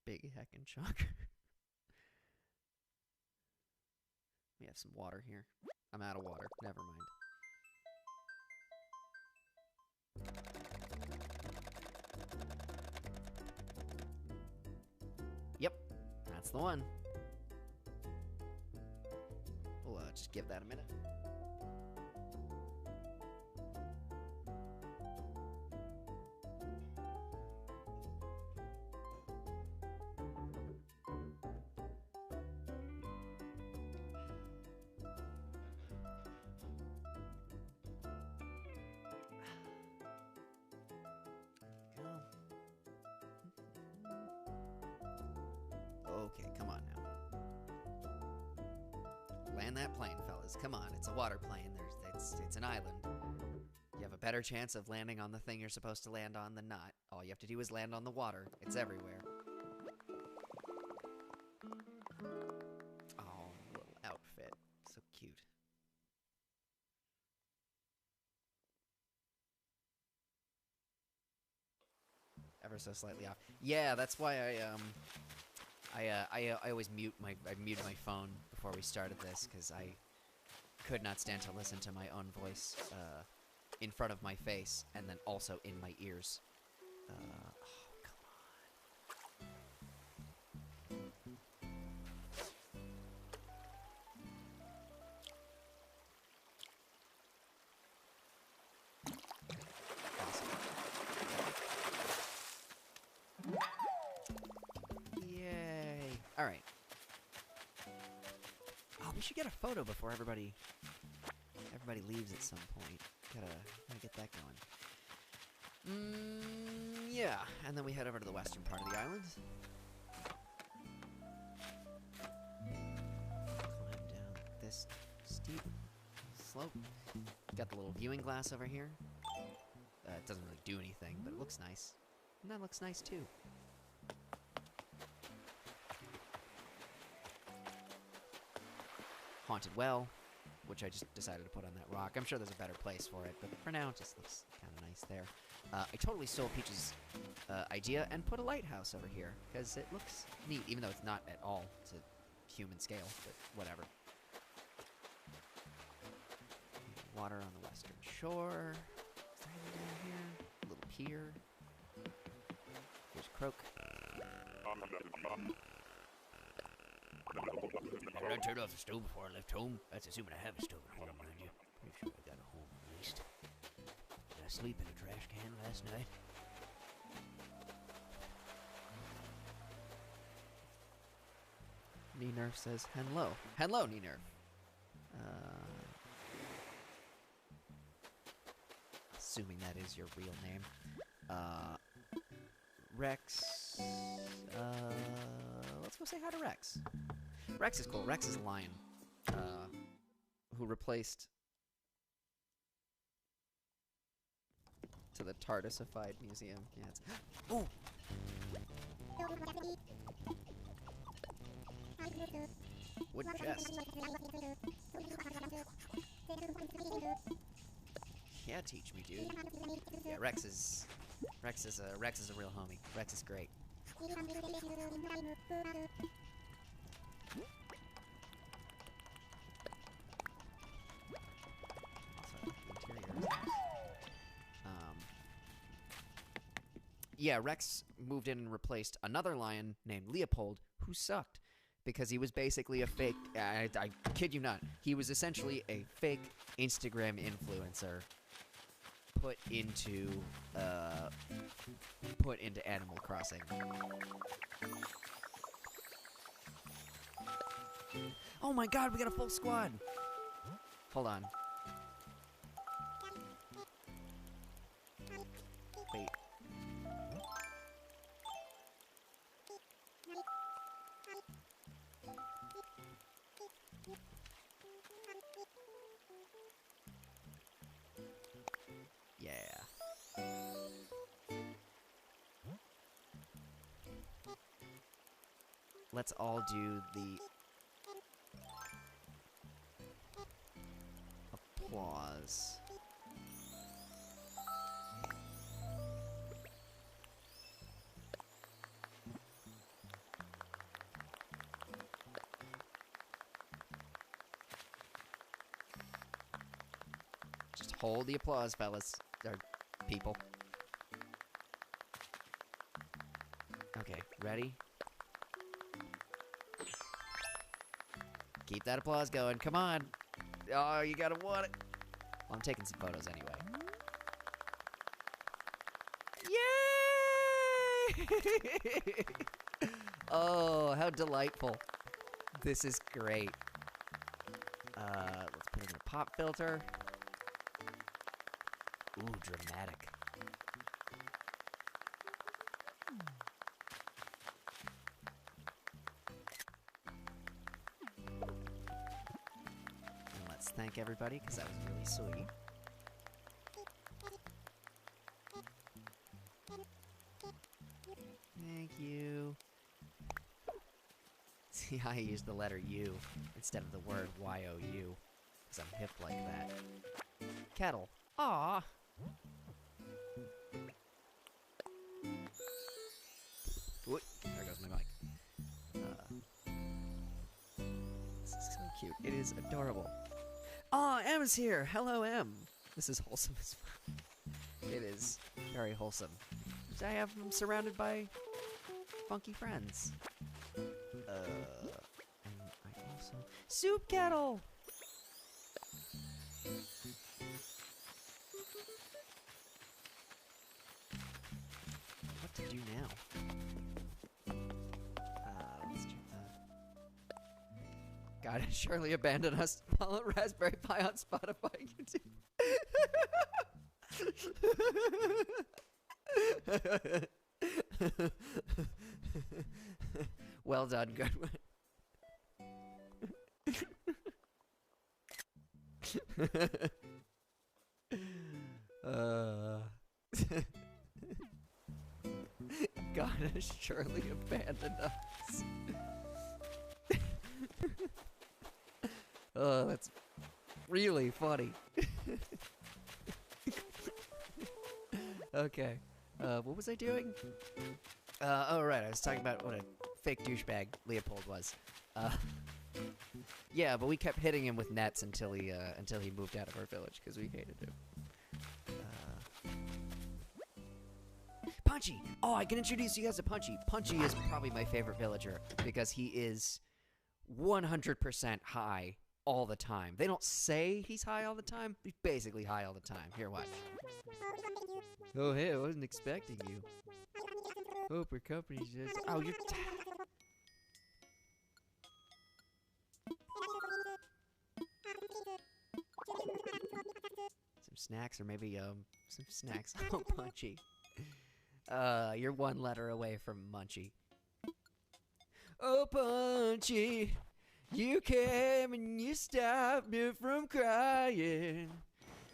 Big heckin' chunk. We have some water here. I'm out of water. Never mind. Yep, that's the one. We'll just give that a minute. Okay, come on now. Land that plane, fellas. Come on, it's a water plane. It's an island. You have a better chance of landing on the thing you're supposed to land on than not. All you have to do is land on the water. It's everywhere. Oh, little outfit. So cute. Ever so slightly off. Yeah, that's why I always muted my phone before we started this, because I could not stand to listen to my own voice in front of my face and then also in my ears. Oh, come on. Awesome. Yay! All right. Oh, we should get a photo before everybody leaves at some point. Gotta get that going. Yeah, and then we head over to the western part of the island. Climb down this steep slope. Got the little viewing glass over here. It doesn't really do anything, but it looks nice. And that looks nice too. Haunted well, which I just decided to put on that rock. I'm sure there's a better place for it, but for now it just looks kind of nice there. I totally stole Peach's idea and put a lighthouse over here, because it looks neat, even though it's not at all to human scale, but whatever. Water on the western shore. Is there anything down here? A little pier. Here's Croak. I turned off the stove before I left home. That's assuming I have a stove at home, mind you. Pretty sure I got a home at least. Did I sleep in a trash can last night? Nerf says hello. Hello, Nerf. Assuming that is your real name. Rex. Let's go say hi to Rex. Rex is cool. Rex is a lion. Who replaced to the TARDISified museum. Yeah, it's ooh! Wooden chest. Yeah, teach me, dude. Yeah, Rex is a real homie. Rex is great. Yeah, Rex moved in and replaced another lion named Leopold, who sucked. Because he was basically a fake, I kid you not, he was essentially a fake Instagram influencer put into Animal Crossing. Oh my god, we got a full squad! Hold on. Wait. Yeah. Let's all do the applause. Just hold the applause, fellas. Or people. Okay, ready? Keep that applause going. Come on. Oh, you gotta want it. Well, I'm taking some photos anyway. Yay! Oh, how delightful. This is great. Let's put in a pop filter. Ooh, dramatic. And let's thank everybody, because that was really sweet. you. See how I used the letter U instead of the word Y-O-U. Because I'm hip like that. Kettle. Aww. Ooh, there goes my mic. This is so cute. It is adorable. Aw, M's here! Hello, M! This is wholesome as fuck. It is very wholesome. I'm surrounded by funky friends. And I also... Soup kettle! What to do now? Let's check that. God has surely abandoned us. Follow Raspberry Pi on Spotify, YouTube. Well done, Goodwin. God has surely abandoned us. Oh, that's really funny. Okay. What was I doing? Oh, right, I was talking about what a fake douchebag Leopold was. Yeah, but we kept hitting him with nets until he moved out of our village, because we hated him. Punchy! Oh, I can introduce you guys to Punchy. Punchy is probably my favorite villager, because he is 100% high all the time. They don't say he's high all the time, he's basically high all the time. Here, watch. Oh, hey, I wasn't expecting you. Hope your company's just... Oh, you're... Some snacks, or maybe, some snacks. Oh, Punchy. You're one letter away from Munchy. Oh, Punchy, you came and you stopped me from crying.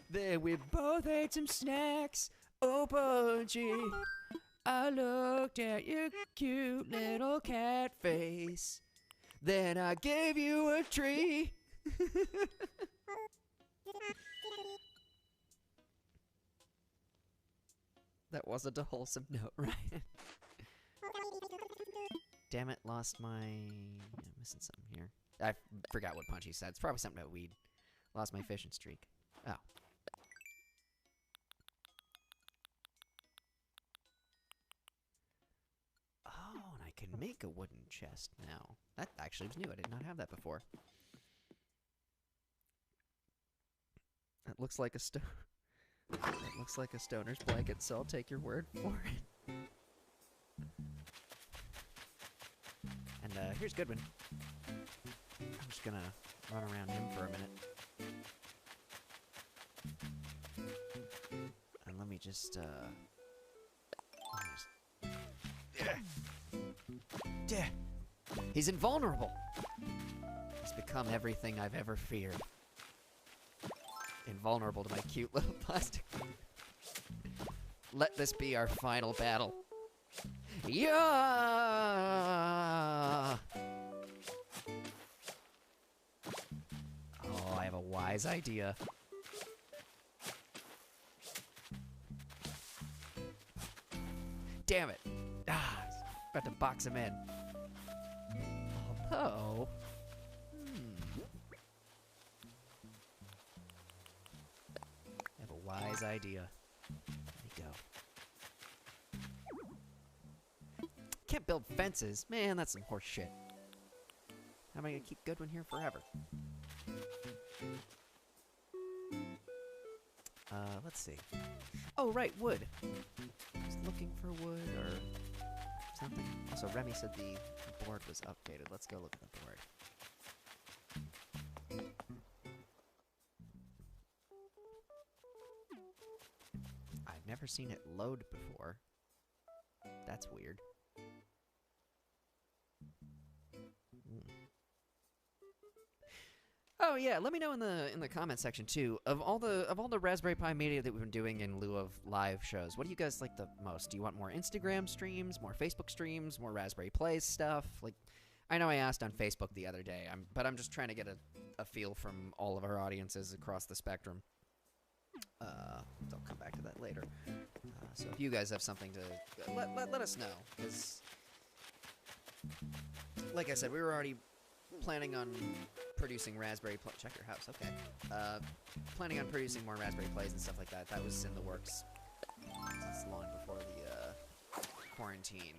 Then we both ate some snacks. Oh, Punchy, I looked at your cute little cat face. Then I gave you a tree. That wasn't a wholesome note, right? Damn it, lost my... I'm missing something here. I forgot what Punchy said. It's probably something about weed. Lost my fishing streak. Oh. Oh, and I can make a wooden chest now. That actually was new. I did not have that before. That looks like a stone. That looks like a stoner's blanket, so I'll take your word for it. And here's Goodwin. I'm just gonna run around him for a minute. And let me just He's invulnerable! He's become everything I've ever feared. Invulnerable to my cute little plastic. Let this be our final battle. Yeah! Oh, I have a wise idea. Damn it! Ah, about to box him in. Although... I have a wise idea. There we go. Can't build fences. Man, that's some horse shit. How am I gonna keep Goodwin here forever? Let's see. Oh, right, wood. Just looking for wood or something. Also, Remy said the board was updated. Let's go look at the board. I've never seen it load before. That's weird. Oh yeah, let me know in the comment section too. Of all the Raspberry Pi media that we've been doing in lieu of live shows, what do you guys like the most? Do you want more Instagram streams, more Facebook streams, more Raspberry Plays stuff? Like, I know I asked on Facebook the other day, but I'm just trying to get a feel from all of our audiences across the spectrum. I'll come back to that later. So if you guys have something to let us know, because like I said, we were already planning on producing Raspberry check your house, okay. Planning on producing more Raspberry Plays and stuff like that. That was in the works since long before the quarantine.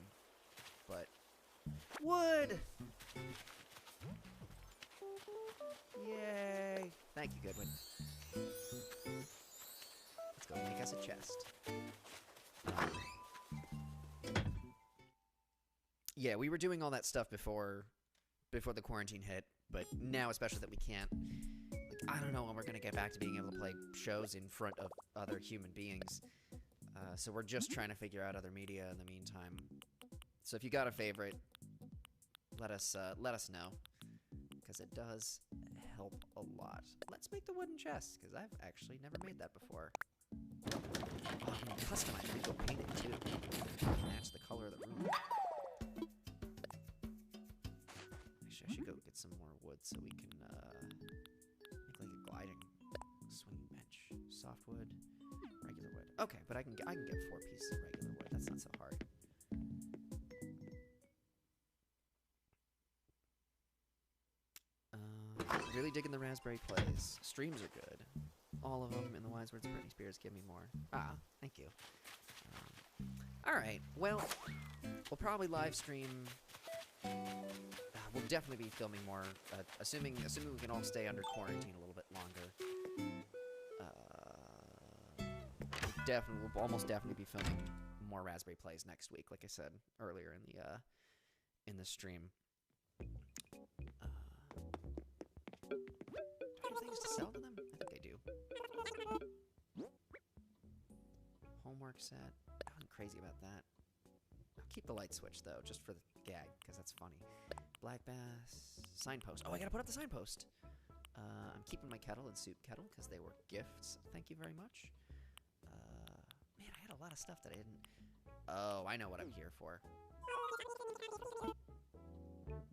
But wood! Yay! Thank you, Goodwin. Let's go make us a chest. Yeah, we were doing all that stuff before the quarantine hit, but now, especially that we can't, like, I don't know when we're gonna get back to being able to play shows in front of other human beings. So we're just trying to figure out other media in the meantime. So if you got a favorite, let us know, because it does help a lot. Let's make the wooden chest, because I've actually never made that before. Oh, I can customize it. I can go paint it too. Match the color of the room. I should go get some more wood so we can make like a gliding swinging bench. Softwood, regular wood. Okay, but I can get 4 pieces of regular wood. That's not so hard. Really digging the Raspberry Plays. Streams are good. All of them in the wise words of Britney Spears. Give me more. Ah, thank you. All right. Well, we'll probably live stream. We'll definitely be filming more, assuming we can all stay under quarantine a little bit longer. We'll almost definitely be filming more Raspberry Plays next week, like I said earlier in the stream. Do I have things to sell to them? I think I do. Homework set. I wasn't crazy about that. I'll keep the light switch though, just for the gag, because that's funny. Black bass. Signpost. Oh, I gotta put up the signpost. I'm keeping my kettle and soup kettle because they were gifts. Thank you very much. Man, I had a lot of stuff that I didn't... Oh, I know what I'm here for.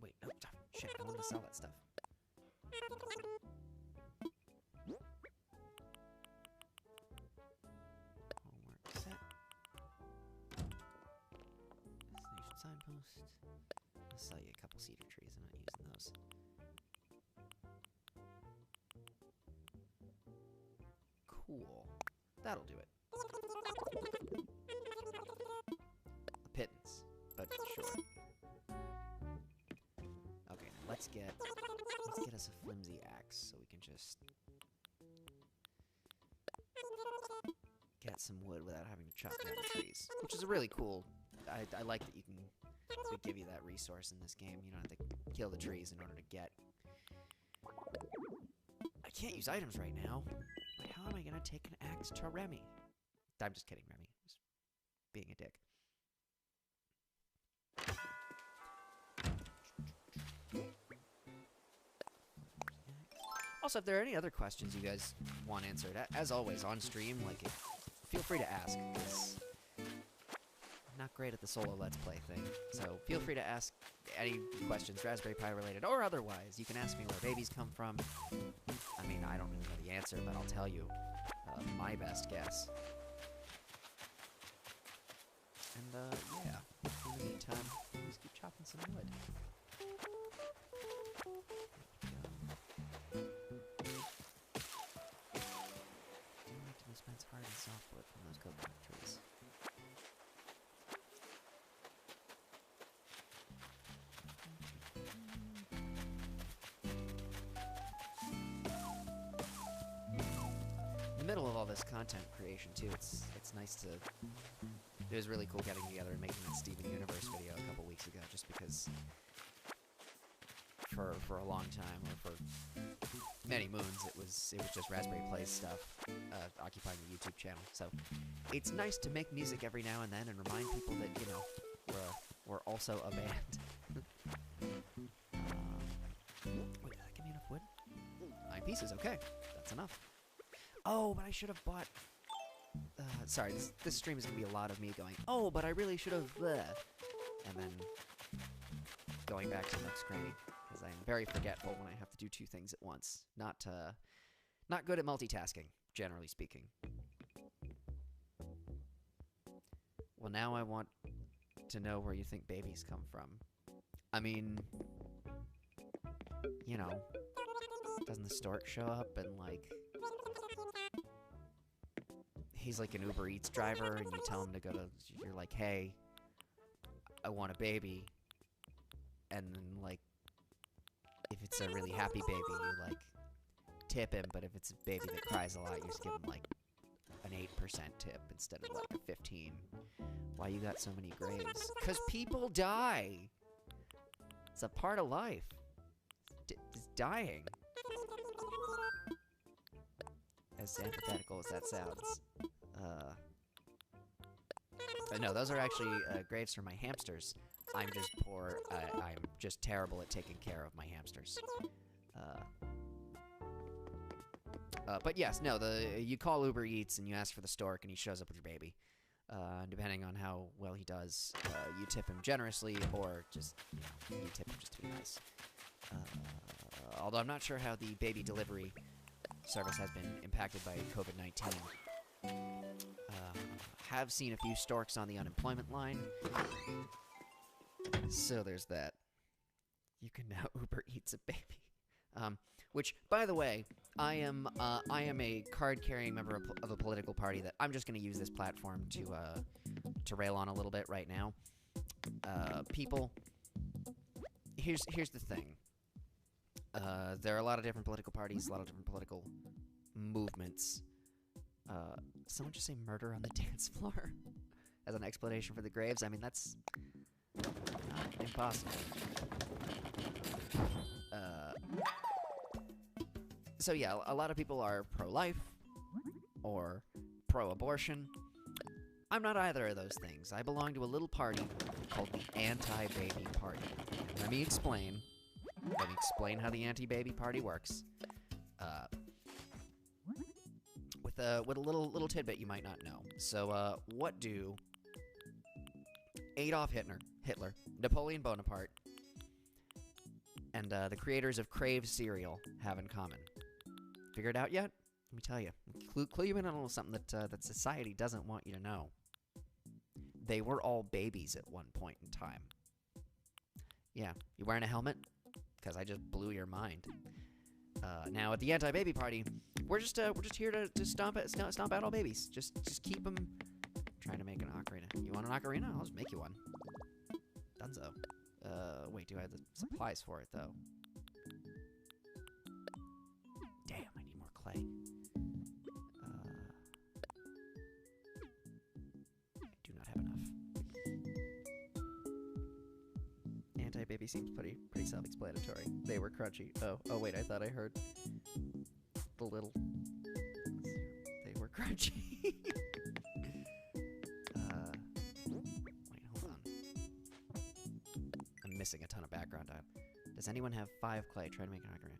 Wait, no, shit, I wanted to sell that stuff. Homework set. Destination signpost. I'll sell you a couple cedar trees. I'm not using those. Cool. That'll do it. A pittance, but sure. Okay, now let's get us a flimsy axe so we can just get some wood without having to chop down the trees, which is a really cool. I like that we give you that resource in this game. You don't have to kill the trees in order to get. I can't use items right now. Wait, how am I gonna take an axe to Remy? I'm just kidding, Remy. Just being a dick. Also, if there are any other questions you guys want answered, as always, on stream, like, feel free to ask, because I'm not great at the solo Let's Play thing. So feel free to ask any questions, Raspberry Pi related or otherwise. You can ask me where babies come from. I mean, I don't really know the answer, but I'll tell you my best guess. And, yeah, in the meantime, just keep chopping some wood. Do you like to dispense hard and soft wood from those coconut trees? In the middle of all this content creation, too, it's nice to... It was really cool getting together and making that Steven Universe video a couple weeks ago, just because for a long time, or for many moons, it was just Raspberry Plays stuff occupying the YouTube channel. So it's nice to make music every now and then and remind people that, you know, we're also a band. Wait, did that give me enough wood? 9 pieces. Okay, that's enough. Oh, but I should have bought... sorry, this stream is going to be a lot of me going, oh, but I really should have... And then going back to Nook's Cranny, because I'm very forgetful when I have to do two things at once. Not good at multitasking, generally speaking. Well, now I want to know where you think babies come from. I mean, you know, doesn't the stork show up and, like, he's like an Uber Eats driver and you tell him to go to, you're like, hey, I want a baby. And then, like, if it's a really happy baby, you, like, tip him, but if it's a baby that cries a lot, you just give him, like, an 8% tip instead of, like, a 15. Why you got so many graves? 'Cause people die! It's a part of life. It's dying. As antithetical as that sounds. No, those are actually graves for my hamsters. I'm just poor. I'm just terrible at taking care of my hamsters. But yes, no, you call Uber Eats and you ask for the stork and he shows up with your baby. Depending on how well he does, you tip him generously or just, you tip him just to be nice. Although I'm not sure how the baby delivery service has been impacted by COVID-19. Have seen a few storks on the unemployment line. So there's that. You can now Uber Eats a baby. Which, by the way, I am a card-carrying member of a political party that I'm just going to use this platform to rail on a little bit right now. People, here's the thing. There are a lot of different political parties, a lot of different political movements. Someone just say murder on the dance floor as an explanation for the graves. I mean, that's not impossible. So yeah, a lot of people are pro-life or pro-abortion. I'm not either of those things. I belong to a little party called the Anti-Baby Party. Let me explain. Let me explain how the Anti-Baby Party works. With a little tidbit you might not know. So, what do Adolf Hitler, Napoleon Bonaparte, and the creators of Crave cereal have in common? Figured out yet? Let me tell you. Clue you in on a little something that society doesn't want you to know. They were all babies at one point in time. Yeah, you wearing a helmet? Because I just blew your mind. Now at the Anti-Baby Party, we're just here to stomp out all babies. Just keep them. Trying to make an ocarina. You want an ocarina? I'll just make you one. Dunzo. Wait, do I have the supplies for it though? Damn, I need more clay. I do not have enough. Anti-baby seems pretty self-explanatory. They were crunchy. Oh wait, I thought I heard the little... They were crunchy. Wait, hold on. I'm missing a ton of background time. Does anyone have 5 clay? Try to make an ocarina.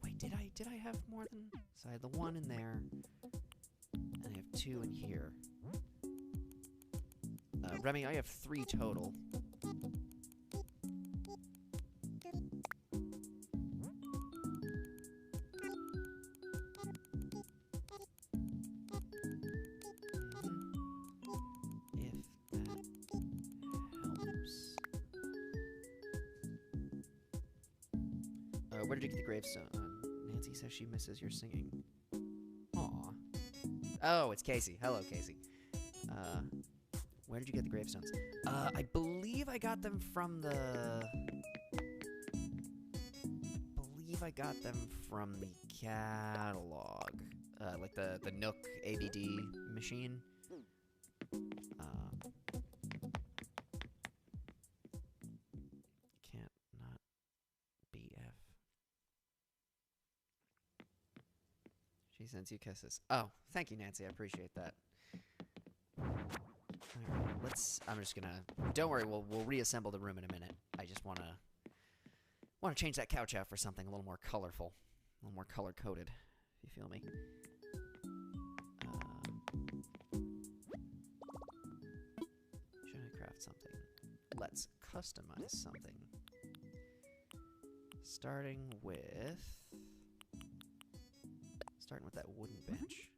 Wait, did I have more than... So I had the 1 in there. And I have 2 in here. Remy, I have 3 total. Where did you get the gravestone? Nancy says she misses your singing. Aw. Oh, it's Casey. Hello, Casey. Where did you get the gravestones? I believe I got them from the... the catalog. Like the Nook ABD machine. Can't not BF. She sends you kisses. Oh, thank you, Nancy. I appreciate that. Alright, I'm just gonna. Don't worry, we'll reassemble the room in a minute. I just wanna change that couch out for something a little more colorful, a little more color coded. If you feel me. Should I craft something? Let's customize something. Starting with that wooden bench.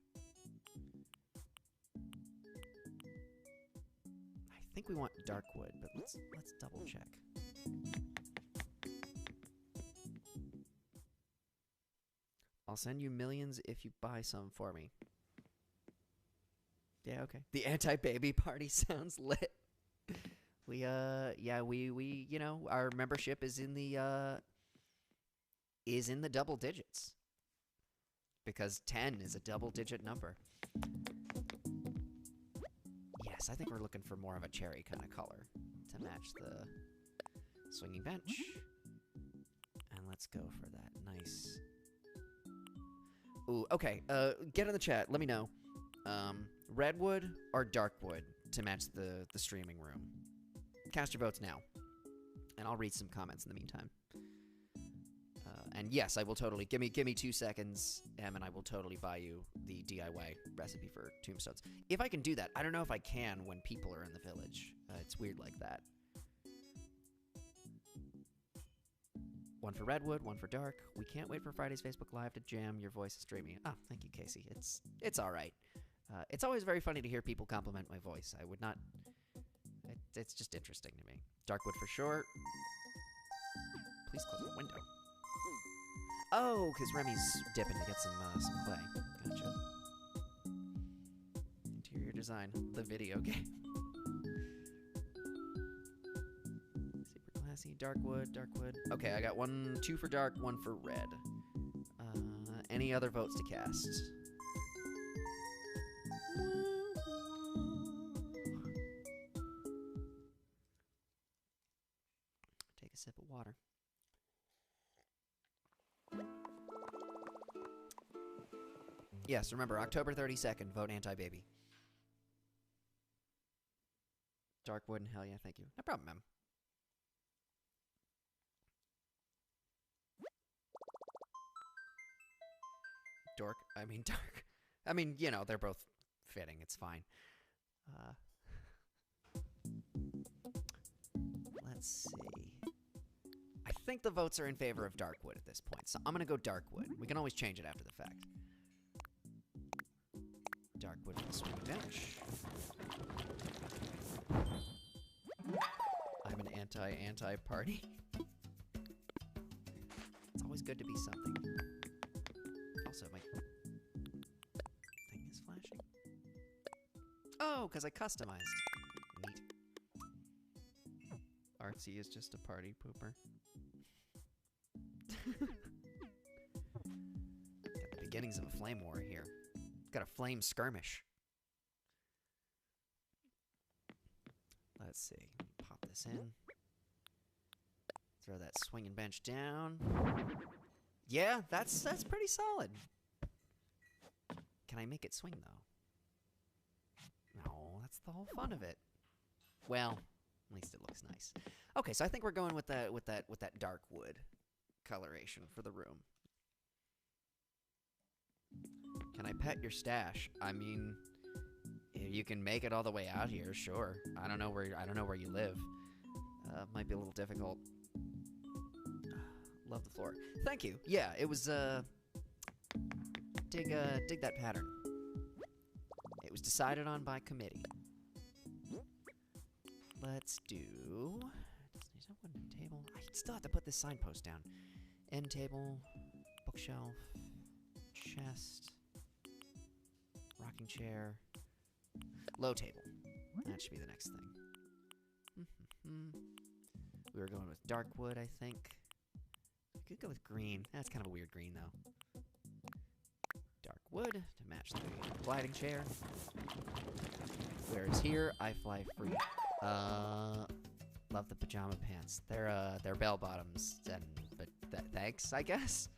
I think we want dark wood, but let's double check. I'll send you millions if you buy some for me. Yeah, okay. The anti-baby party sounds lit. We you know, our membership is in the double digits. Because 10 is a double-digit number. Yes, I think we're looking for more of a cherry kind of color to match the swinging bench. And let's go for that nice... Ooh, okay. Get in the chat. Let me know. Redwood or darkwood to match the streaming room. Cast your votes now. And I'll read some comments in the meantime. And yes, I will totally give me 2 seconds, Em, and I will totally buy you the DIY recipe for tombstones. If I can do that, I don't know if I can when people are in the village. It's weird like that. One for redwood, one for dark. We can't wait for Friday's Facebook Live to jam your voice is dreamy. Ah, thank you, Casey. It's all right. It's always very funny to hear people compliment my voice. I would not. It's just interesting to me. Darkwood for sure. Please close the window. Oh, because Remy's dipping to get some clay. Gotcha. Interior design, the video game. Super classy, darkwood. Okay, I got 2 for dark, 1 for red. Any other votes to cast? Take a sip of water. Yes, remember, October 32nd, vote anti-baby. Darkwood and hell yeah, thank you. No problem, ma'am. Dark. I mean, you know, they're both fitting. It's fine. Let's see. I think the votes are in favor of darkwood at this point, so I'm gonna go darkwood. We can always change it after the fact. Darkwood for the swinging bench. I'm an anti-party. It's always good to be something. Also, my thing is flashing. Oh, because I customized. Neat. Artsy is just a party pooper. Got the beginnings of a flame war here. Got a flame skirmish. Let's see. Pop this in. Throw that swinging bench down. Yeah, that's pretty solid. Can I make it swing though? No, that's the whole fun of it. Well, at least it looks nice. Okay, so I think we're going with that dark wood coloration for the room. Can I pet your stash? I mean, if you can make it all the way out here, sure. I don't know where you live. Might be a little difficult. Love the floor. Thank you. Yeah, it was dig that pattern. It was decided on by committee. Let's do. Is that one table? I still have to put this signpost down. End table, bookshelf, chest, rocking chair, low table. That should be the next thing. We were going with dark wood, I think. We could go with green. That's kind of a weird green, though. Dark wood to match the gliding chair. Whereas here, I fly free. Love the pajama pants. They're bell bottoms, but thanks, I guess.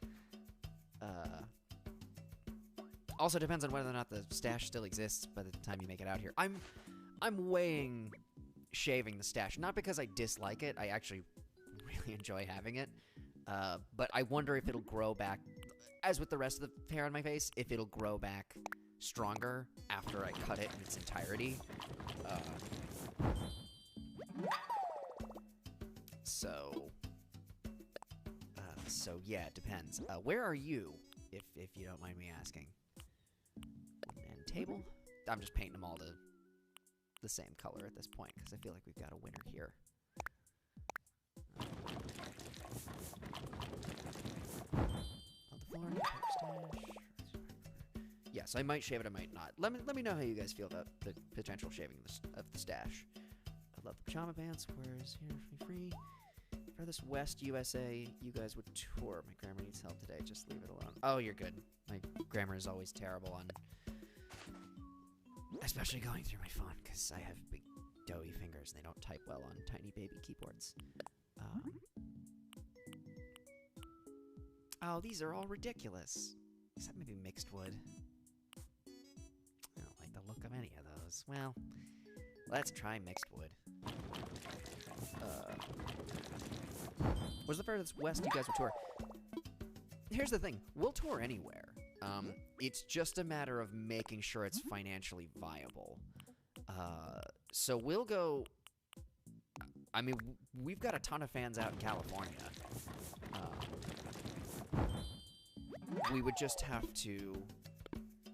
Also depends on whether or not the stash still exists by the time you make it out here. I'm weighing shaving the stash, not because I dislike it. I actually really enjoy having it. But I wonder if it'll grow back, as with the rest of the hair on my face, if it'll grow back stronger after I cut it in its entirety. So yeah, it depends. Where are you, if you don't mind me asking? And table? I'm just painting them all the same color at this point, because I feel like we've got a winner here. On the floor, stash. Yes, I might shave it, I might not. Let me know how you guys feel about the potential shaving of the stash. I love the pajama pants. Where's here for free? Furthest West USA you guys would tour. My grammar needs help today. Just leave it alone. Oh, you're good. My grammar is always terrible on... especially going through my phone, because I have big, doughy fingers, and they don't type well on tiny baby keyboards. Oh, these are all ridiculous. Except maybe mixed wood. I don't like the look of any of those. Well, let's try mixed wood. What's the furthest west you guys would tour? Here's the thing. We'll tour anywhere. It's just a matter of making sure it's financially viable. So we'll go... I mean, we've got a ton of fans out in California. We would just have to...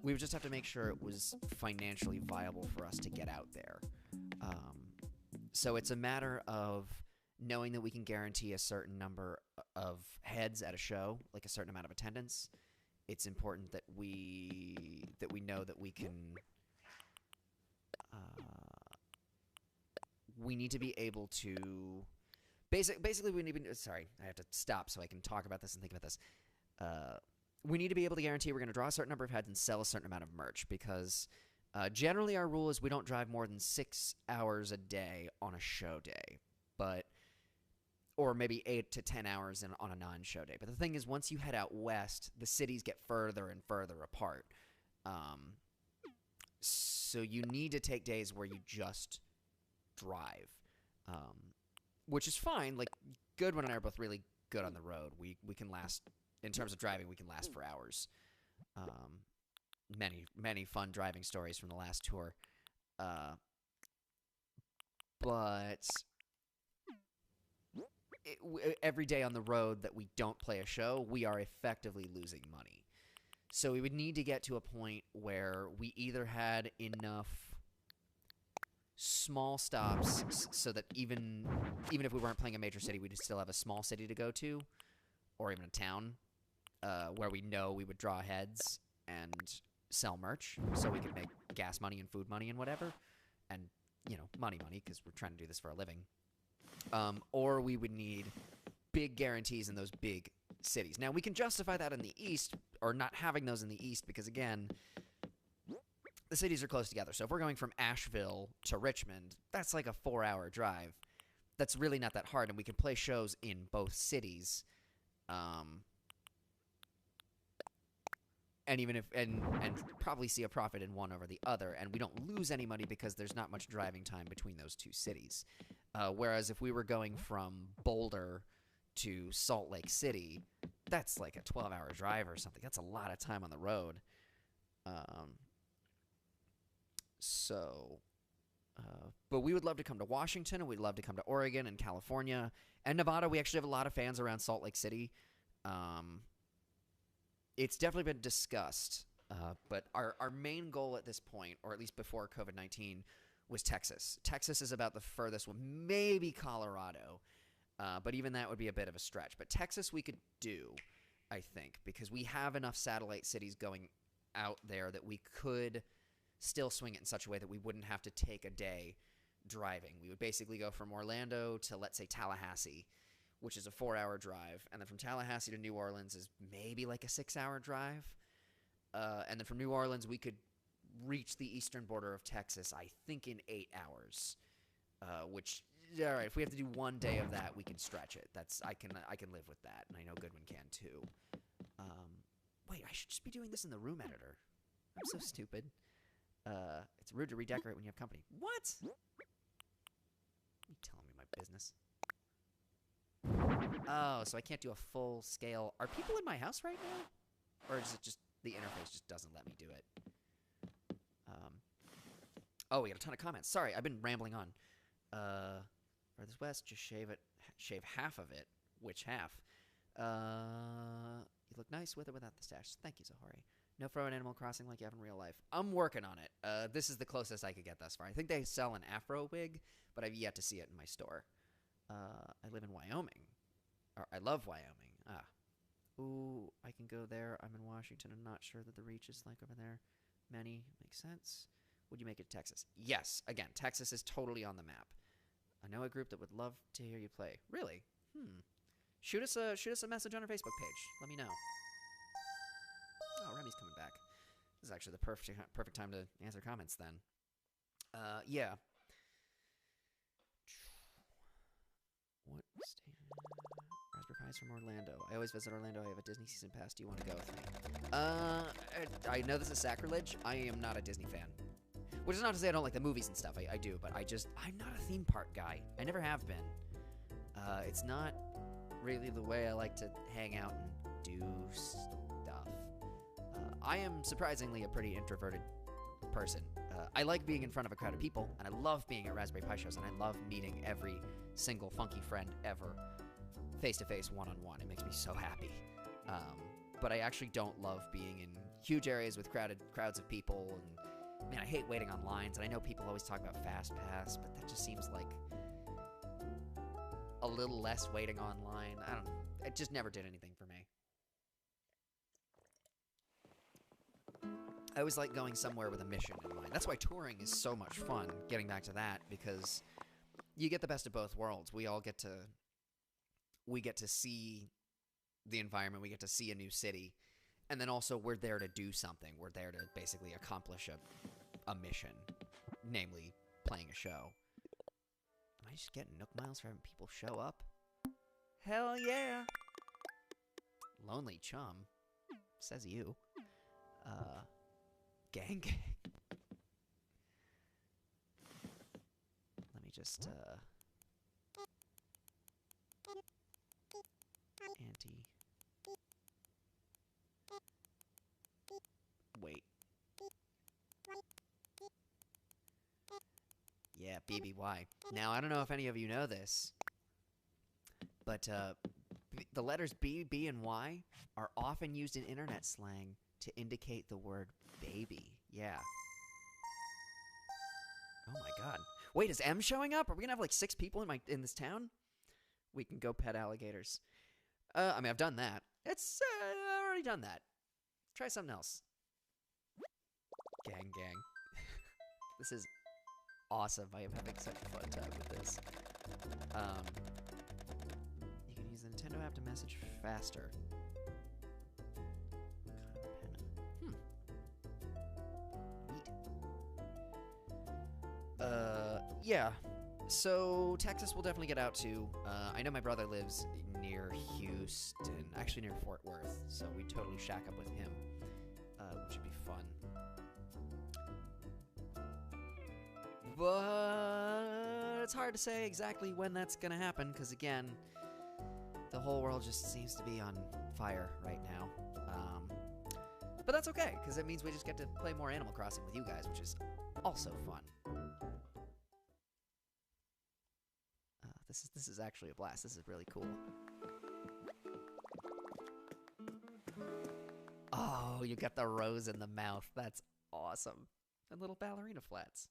We would just have to make sure it was financially viable for us to get out there. So it's a matter of knowing that we can guarantee a certain number of heads at a show, like a certain amount of attendance. It's important that we know that we can. We need to be able to. Basically, we need to. Sorry, I have to stop so I can talk about this and think about this. We need to be able to guarantee we're going to draw a certain number of heads and sell a certain amount of merch, because generally our rule is we don't drive more than 6 hours a day on a show day, or maybe 8 to 10 hours on a non-show day. But the thing is, once you head out west, the cities get further and further apart. So you need to take days where you just drive, which is fine. Like, Goodwin and I are both really good on the road. We can last, in terms of driving, we can last for hours. Many fun driving stories from the last tour. But every day on the road that we don't play a show, we are effectively losing money. So we would need to get to a point where we either had enough small stops so that even if we weren't playing a major city, we'd still have a small city to go to, or even a town where we know we would draw heads and sell merch, so we could make gas money and food money and whatever, and, you know, money, because we're trying to do this for a living. Or we would need big guarantees in those big cities. Now, we can justify that in the East, or not having those in the East, because, again, the cities are close together. So if we're going from Asheville to Richmond, that's like a 4-hour drive. That's really not that hard, and we can play shows in both cities. And even if and probably see a profit in one over the other, and we don't lose any money because there's not much driving time between those two cities. Whereas if we were going from Boulder to Salt Lake City, that's like a 12-hour drive or something. That's a lot of time on the road. But we would love to come to Washington, and we'd love to come to Oregon and California and Nevada. We actually have a lot of fans around Salt Lake City. It's definitely been discussed, but our main goal at this point, or at least before COVID-19, was Texas. Texas is about the furthest one, maybe Colorado, but even that would be a bit of a stretch. But Texas we could do, I think, because we have enough satellite cities going out there that we could still swing it in such a way that we wouldn't have to take a day driving. We would basically go from Orlando to, let's say, Tallahassee, which is a 4-hour drive, and then from Tallahassee to New Orleans is maybe like a 6-hour drive. And then from New Orleans, we could reach the eastern border of Texas, I think, in 8 hours. Which, all right, if we have to do one day of that, we can stretch it. I can live with that, and I know Goodwin can too. Wait, I should just be doing this in the room editor. I'm so stupid. It's rude to redecorate when you have company. What? You telling me my business? Oh, so I can't do a full scale. Are people in my house right now? Or is it just the interface just doesn't let me do it? Oh, we got a ton of comments. Sorry, I've been rambling on. Farthest west, just shave half of it. Which half? You look nice with or without the stash. Thank you, Zahori. No throw in Animal Crossing like you have in real life. I'm working on it. This is the closest I could get thus far. I think they sell an afro wig, but I've yet to see it in my store. I live in Wyoming. Or I love Wyoming. Ah. Ooh, I can go there. I'm in Washington. I'm not sure that the reach is like over there. Many. Makes sense. Would you make it Texas? Yes. Again, Texas is totally on the map. I know a group that would love to hear you play. Really? Shoot us a message on our Facebook page. Let me know. Oh, Remy's coming back. This is actually the perfect time to answer comments then. Yeah. What state? Raspberry Pis from Orlando. I always visit Orlando. I have a Disney season pass. Do you want to go with me? I know this is sacrilege. I am not a Disney fan. Which is not to say I don't like the movies and stuff. I do, but I'm not a theme park guy. I never have been. It's not really the way I like to hang out and do stuff. I am surprisingly a pretty introverted person. I like being in front of a crowd of people, and I love being at Raspberry Pi shows, and I love meeting every single funky friend ever, face-to-face, one-on-one. It makes me so happy. But I actually don't love being in huge areas with crowds of people, and man, I hate waiting on lines, and I know people always talk about Fast Pass, but that just seems like a little less waiting online. I don't know. It just never did anything for me. I always like going somewhere with a mission in mind. That's why touring is so much fun, getting back to that, because you get the best of both worlds. We get to see the environment, we get to see a new city, and then also we're there to do something. We're there to basically accomplish a mission, namely playing a show. Am I just getting Nook Miles for having people show up? Hell yeah! Lonely chum. Says you. Gang. Let me just, anti. Wait. Yeah, BBY. Now, I don't know if any of you know this, but the letters B, B, and Y are often used in internet slang to indicate the word baby. Yeah. Oh my god. Wait, is M showing up? Are we gonna have like 6 people in this town? We can go pet alligators. I mean, I've done that. I've already done that. Try something else. Gang. This is awesome. I am having such a fun time with this. You can use the Nintendo app to message faster. Yeah. So, Texas we'll definitely get out to. I know my brother lives near Houston, actually near Fort Worth, so we totally shack up with him, which would be fun. But it's hard to say exactly when that's gonna happen, because again, the whole world just seems to be on fire right now. But that's okay, because it means we just get to play more Animal Crossing with you guys, which is also fun. This is actually a blast. This is really cool. Oh, you got the rose in the mouth. That's awesome. And little ballerina flats.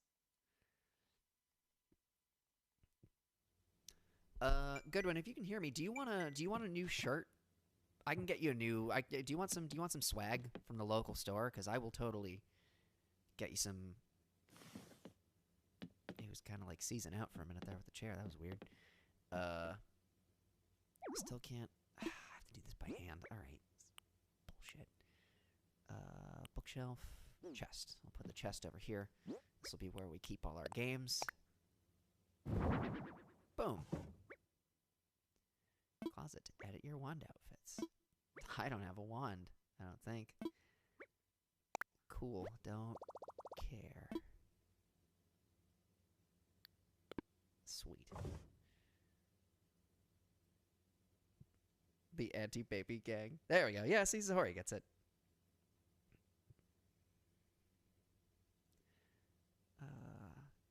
Goodwin, if you can hear me, do you want a new shirt? I can get you a new. Do you want some swag from the local store? Because I will totally get you some. It was kind of like season out for a minute there with the chair. That was weird. Still can't. I have to do this by hand. All right. Bullshit. Bookshelf, chest. I'll put the chest over here. This will be where we keep all our games. Boom. Closet to edit your wand outfits. I don't have a wand, I don't think. Cool, don't care. Sweet. The anti-baby gang. There we go. Yeah, see, Zahori gets it.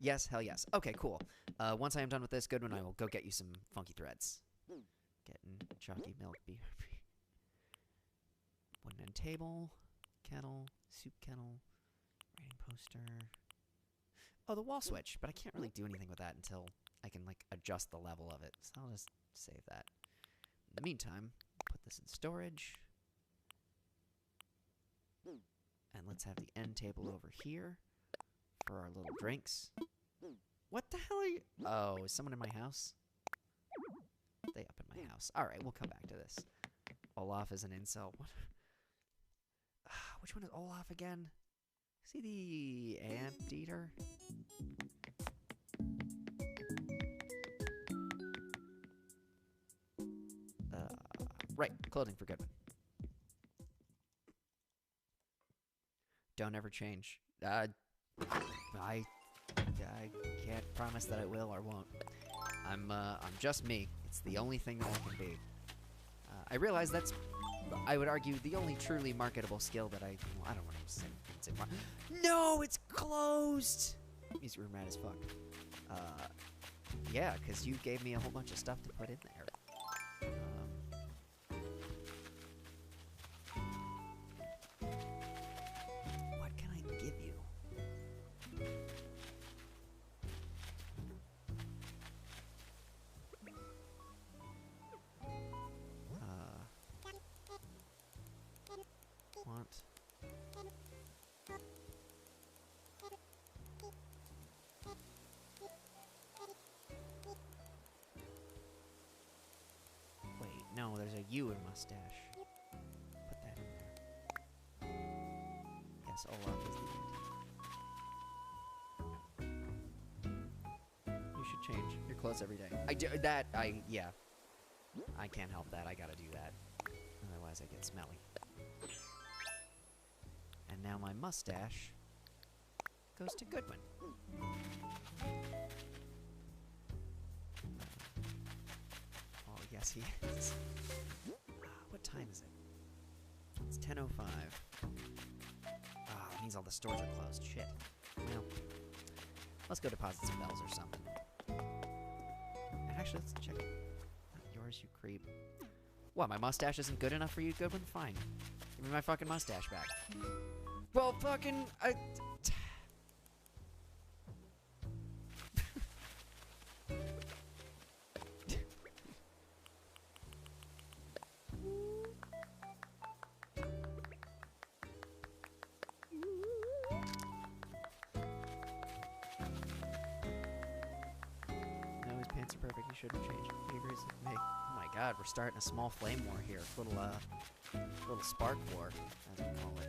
Yes, hell yes. Okay, cool. Once I am done with this, Goodwin, I will go get you some funky threads. Getting chalky milk, BRB. Wooden end table, kettle, soup kettle, writing poster. Oh, the wall switch, but I can't really do anything with that until I can, like, adjust the level of it. So I'll just save that. In the meantime, put this in storage. And let's have the end table over here for our little drinks. What the hell are you? Oh, is someone in my house? They up in my house. Alright, we'll come back to this. Olaf is an incel. What? Which one is Olaf again? Is he the anteater? Right, clothing for Goodwin. Don't ever change. I can't promise that I will or won't. I'm just me. It's the only thing that I can be. I realize that's, I would argue, the only truly marketable skill that I don't want to say no, it's closed! Music room rad as fuck. Yeah, because you gave me a whole bunch of stuff to put in there. What can I give you? Want? Wait, no, there's a U in mustache. Put that in there. Yes, Olaf is the anti. You should change your clothes every day. Yeah. I can't help that. I gotta do that. Otherwise I get smelly. And now my mustache goes to Goodwin. Oh, yes, he is. What time is it? It's 10:05. That means all the stores are closed. Shit. Well, let's go deposit some bells or something. And actually, let's check. Not yours, you creep. What, my mustache isn't good enough for you, Goodwin? Fine. Give me my fucking mustache back. Well, fucking... No, his pants are perfect. He shouldn't change. He agrees with me. Oh my god, we're starting a small flame war here. Little spark war, as we call it.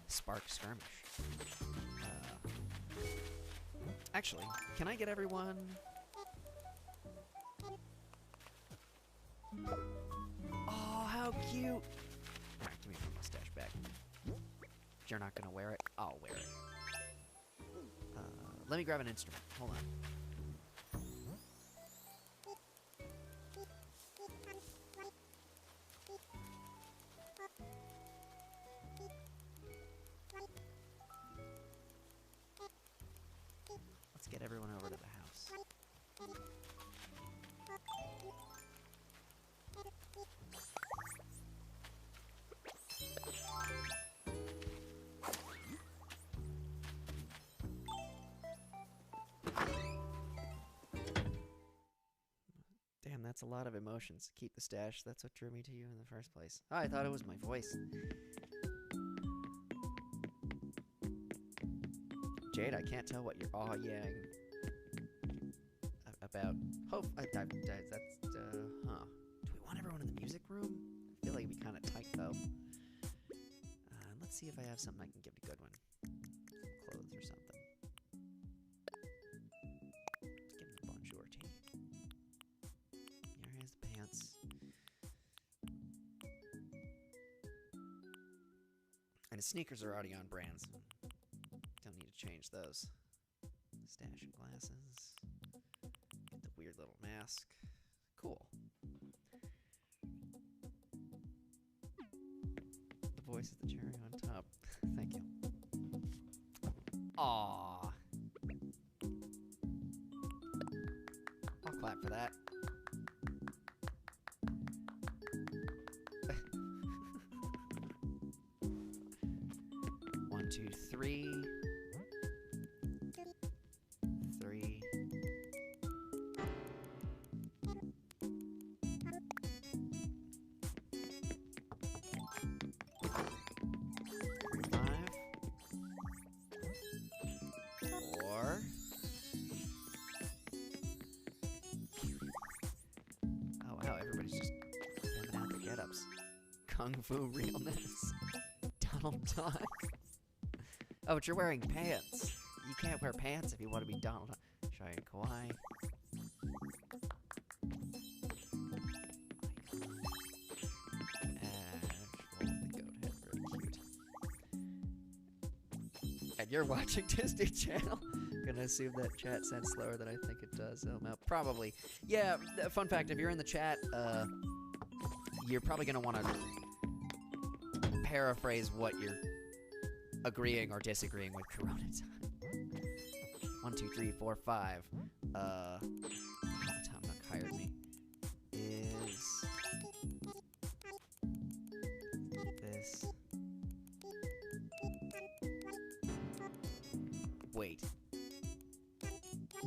Spark skirmish. Actually, can I get everyone... Oh, how cute! Alright, give me my mustache back. If you're not gonna wear it, I'll wear it. Let me grab an instrument. Hold on. Let's get everyone over to the house. Damn, that's a lot of emotions. Keep the stash. That's what drew me to you in the first place. Oh, I thought it was my voice. Jade, I can't tell what you're aw-yang about. Oh, that's, huh. Do we want everyone in the music room? I feel like it'd be kind of tight, though. Let's see if I have something I can give to Goodwin. Clothes or something. Let's give him the bonjour tee. Here's the pants. And his sneakers are already on brand, so don't need to change those. Stash and glasses. Get little mask. Cool. The voice is the cherry on top. Thank you. Aww. I'll clap for that. 1, 2, 3. 3. 5. 4. Oh wow, everybody's just handing out the get-ups. Kung Fu realness. Donald Duck. Oh, but you're wearing pants. You can't wear pants if you want to be Donald Duck. Giant Kawaii. Ash, the goat head, very cute. And you're watching Disney Channel. Gonna assume that chat sends slower than I think it does. Oh, no, probably. Yeah, fun fact, if you're in the chat, you're probably gonna want to paraphrase what you're agreeing or disagreeing with Corona time. 1, 2, 3, 4, 5. Tom Nook hired me. Is this? Wait.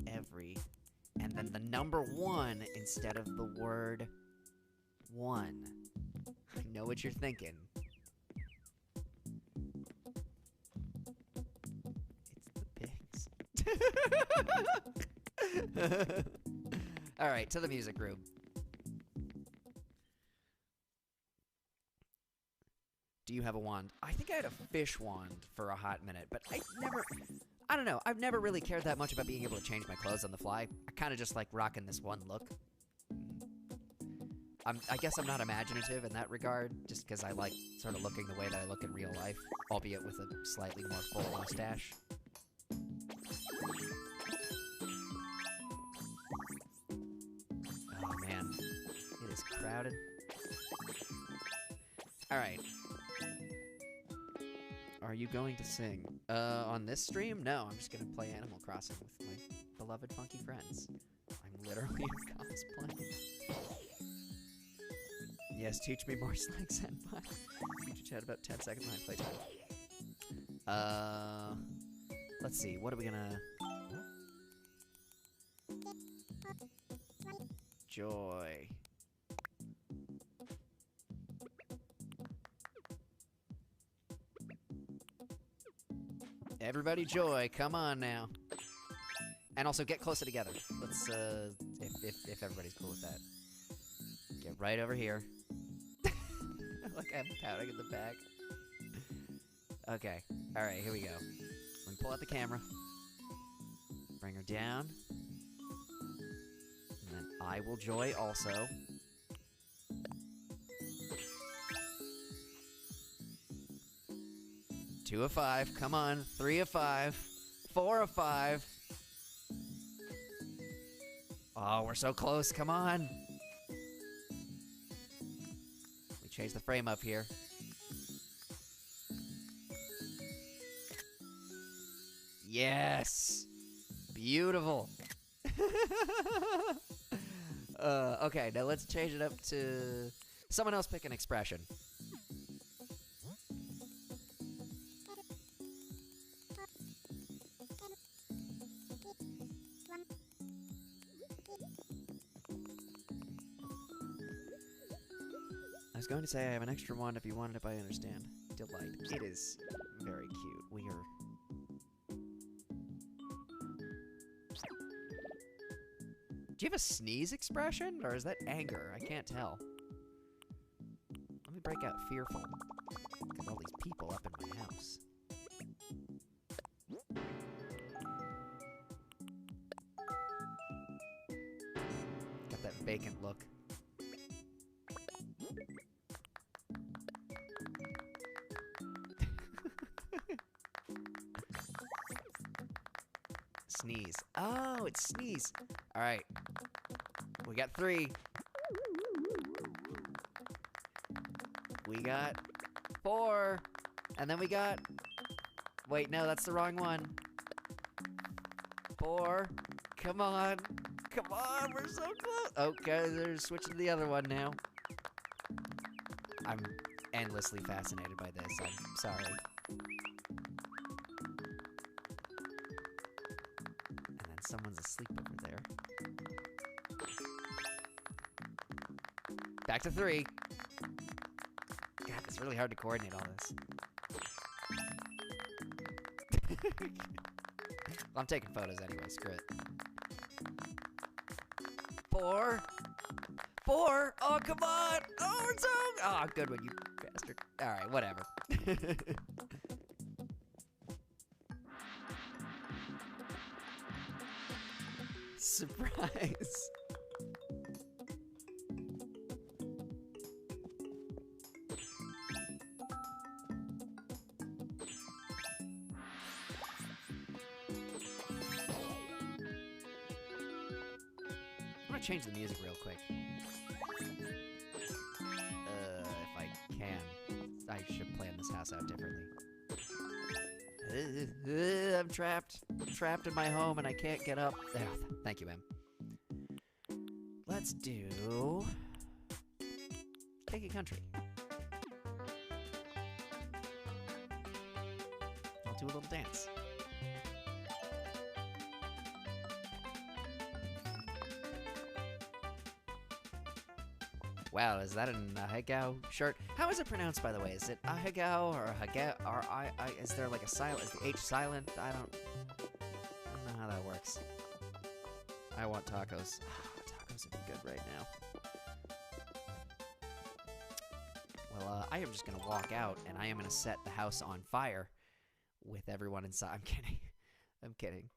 Every. And then the number 1 instead of the word 1. I know what you're thinking. Alright, to the music room. Do you have a wand? I think I had a fish wand for a hot minute, but I don't know, I've never really cared that much about being able to change my clothes on the fly. I kind of just like rocking this one look. I guess I'm not imaginative in that regard, just because I like sort of looking the way that I look in real life, albeit with a slightly more full mustache. Oh man, it is crowded. Alright. Are you going to sing? On this stream? No, I'm just gonna play Animal Crossing with my beloved funky friends. I'm literally a cosplay. Yes, teach me more slang, senpai. Future chat about 10 seconds behind playtime. Let's see, what are we gonna... Joy. Everybody joy, come on now. And also get closer together. Let's, if everybody's cool with that. Get right over here. Like I'm pouting in the back. Okay, alright, here we go. Let me pull out the camera. Bring her down. And then I will joy also. 2 of 5, come on. 3 of 5. 4 of 5. Oh, we're so close, come on. We change the frame up here. Yes! Beautiful! Okay, now let's change it up to... Someone else pick an expression. I was going to say I have an extra wand if you wanted it, but I understand. Delight. It is very cute. We are... Do you have a sneeze expression? Or is that anger? I can't tell. Let me break out fearful. Because all these people up in my house. Got that vacant look. Sneeze. Oh, it's sneeze. Alright. We got 3. We got 4. And then we got... Wait, no, that's the wrong one. 4. Come on. Come on, we're so close. Okay, they're switching to the other one now. I'm endlessly fascinated by this. I'm sorry. And then someone's asleep over there. Back to 3. God, it's really hard to coordinate all this. I'm taking photos anyway, screw it. 4. 4! Oh, come on! Oh, it's over! Oh, good one, you bastard. Alright, whatever. Surprise! I'm gonna change the music real quick. If I can. I should plan this house out differently. I'm trapped. I'm trapped in my home and I can't get up. There. Thank you, ma'am. Let's do... Take a country. I'll do a little dance. Wow, is that an Ahegao shirt? How is it pronounced, by the way? Is it Ahegao or Ahegao? Or is there like a silent? Is the H silent? I don't know how that works. I want tacos. Tacos would be good right now. Well, I am just gonna walk out and I am gonna set the house on fire with everyone inside. I'm kidding. I'm kidding.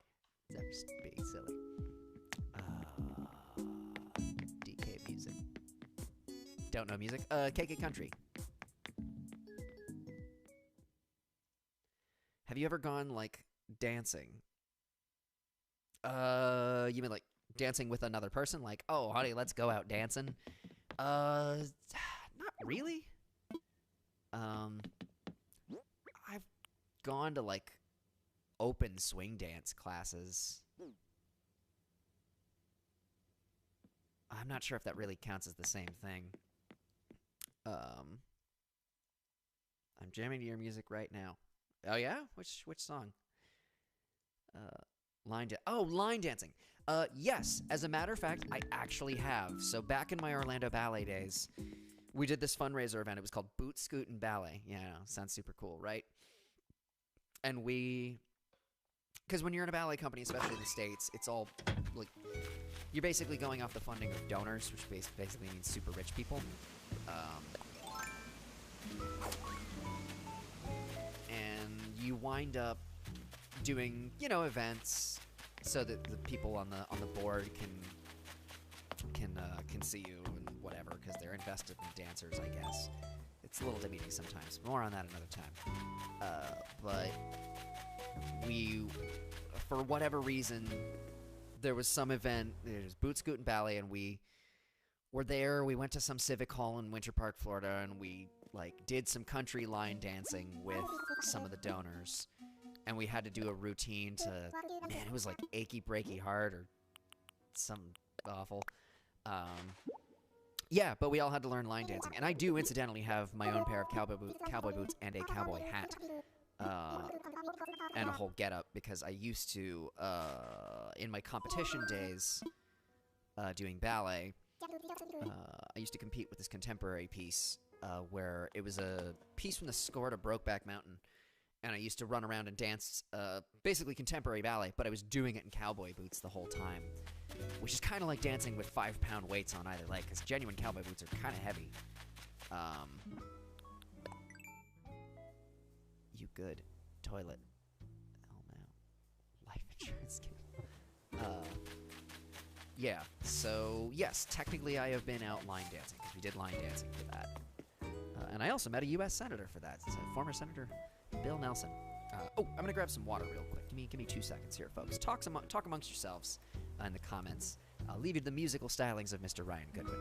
I'm just being silly. DK music. Don't know music. KK Country. Have you ever gone, like, dancing? You mean, like, dancing with another person? Like, oh, honey, let's go out dancing? Not really. I've gone to, like, open swing dance classes. I'm not sure if that really counts as the same thing. I'm jamming to your music right now. Oh yeah? Which song? Line dancing. Yes, as a matter of fact, I actually have. So back in my Orlando Ballet days, we did this fundraiser event. It was called Boot Scootin' Ballet. Yeah, sounds super cool, right? And because when you're in a ballet company, especially in the States, it's all, like, you're basically going off the funding of donors, which basically means super rich people. And you wind up doing, events so that the people on the board can see you and whatever, because they're invested in dancers, I guess. It's a little demeaning sometimes. More on that another time. But we, for whatever reason, there was some event. There's Boot Scootin' Ballet, and we were there. We went to some civic hall in Winter Park, Florida, and we did some country line dancing with some of the donors. And we had to do a routine to, man, it was like achy breaky heart or something awful. Yeah, but we all had to learn line dancing. And I do incidentally have my own pair of cowboy boots and a cowboy hat. And a whole getup, because I used to, in my competition days, doing ballet, I used to compete with this contemporary piece, where it was a piece from the score to Brokeback Mountain, and I used to run around and dance, basically contemporary ballet, but I was doing it in cowboy boots the whole time, which is kind of like dancing with 5-pound weights on either leg, because genuine cowboy boots are kind of heavy. You good. Toilet. Hell no. Life insurance scheme. Yeah, so yes, technically I have been out line dancing, because we did line dancing for that. And I also met a U.S. Senator for that. It's former Senator Bill Nelson. Oh, I'm going to grab some water real quick. Give me 2 seconds here, folks. Talk amongst yourselves in the comments. I'll leave you to the musical stylings of Mr. Ryan Goodwin.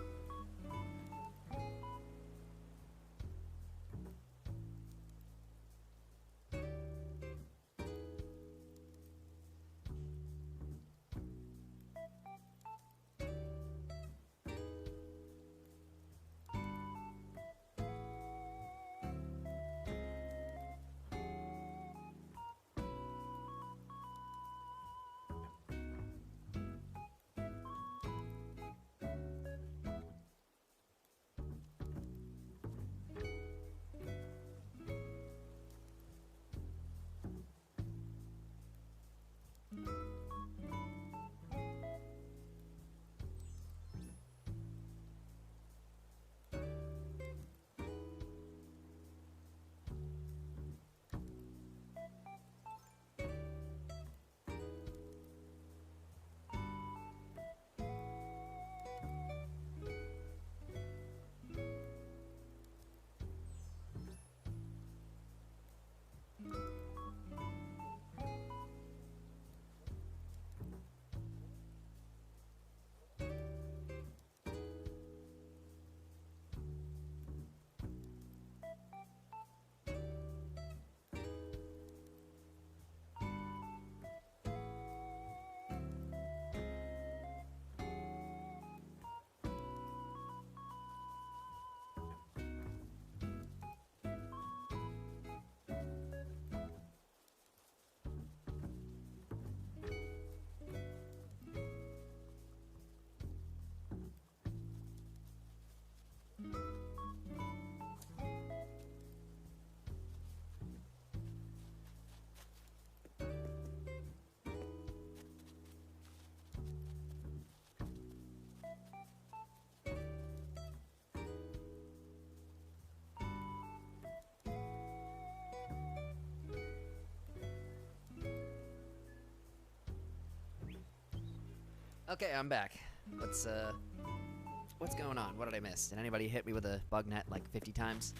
Okay, I'm back. What's going on? What did I miss? Did anybody hit me with a bug net like 50 times?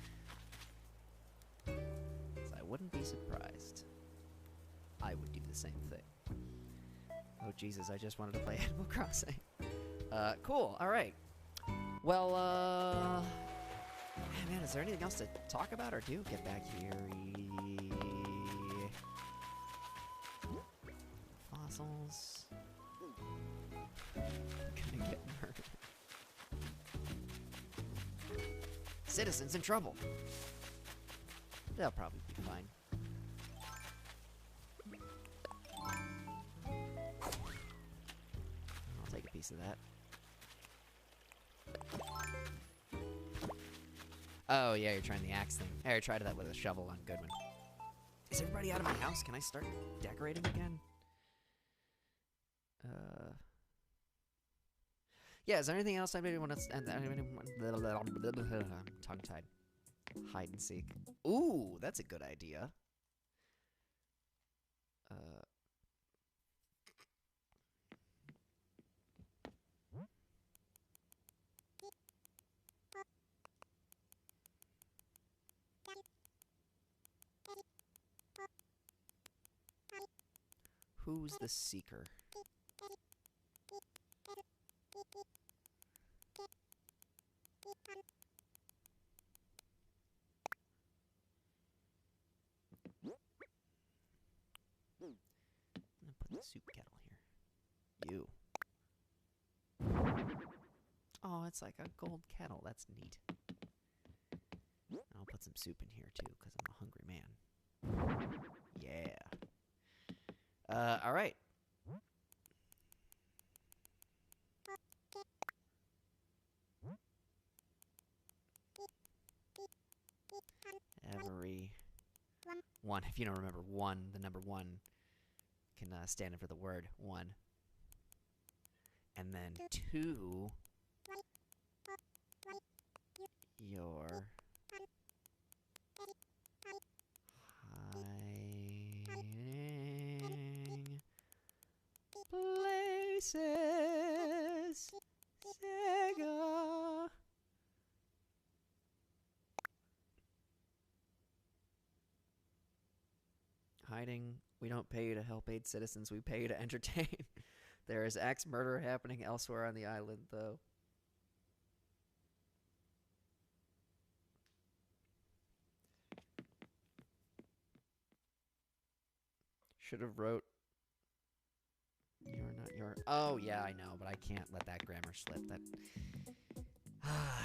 'Cause I wouldn't be surprised. I would do the same thing. Oh Jesus, I just wanted to play Animal Crossing. Cool, alright. Well, man, is there anything else to talk about or do? Get back here. Fossils. Gonna get murdered. Citizens in trouble. They'll probably be fine. I'll take a piece of that. Oh yeah, you're trying the axe thing. I tried that with a shovel on Goodwin. Is everybody out of my house? Can I start decorating again? Yeah, is there anything else anybody want to... I'm tongue-tied. Hide and seek. Ooh, that's a good idea. Who's the seeker? I'm gonna put the soup kettle here. You. Oh, it's like a gold kettle. That's neat. I'll put some soup in here too, because I'm a hungry man. Yeah. Alright. Every one, if you don't remember one, the number one can stand in for the word one. And then two, your hiding places, Sega. Hiding, we don't pay you to help aid citizens, we pay you to entertain. There is axe murder happening elsewhere on the island, though. Should have wrote, "You're not your." Oh yeah, I know, but I can't let that grammar slip. That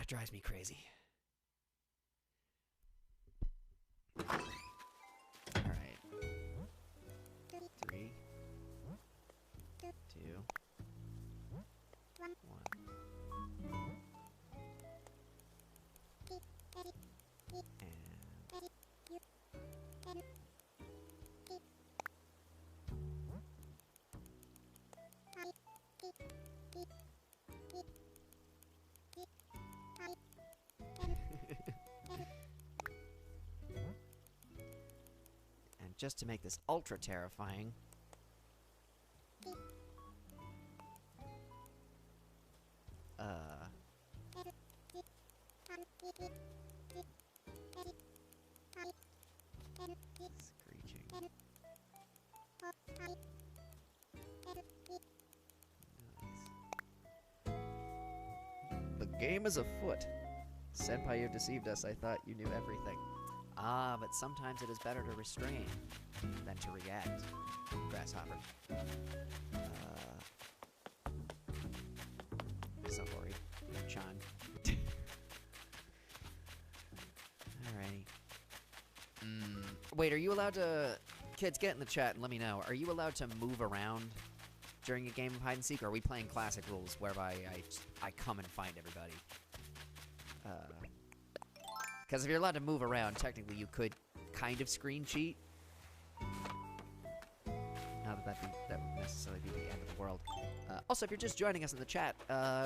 drives me crazy. All right. 3, 2, 1. And just to make this ultra terrifying, screeching. The game is afoot. Senpai, you deceived us. I thought you knew everything. Ah, but sometimes it is better to restrain than to react. Grasshopper. So worried. Chan. Alrighty. Wait, are you allowed to... Kids, get in the chat and let me know. Are you allowed to move around during a game of hide and seek, or are we playing classic rules whereby I come and find everybody? Because if you're allowed to move around, technically you could kind of screen cheat. Not that that would necessarily be the end of the world. Also, if you're just joining us in the chat,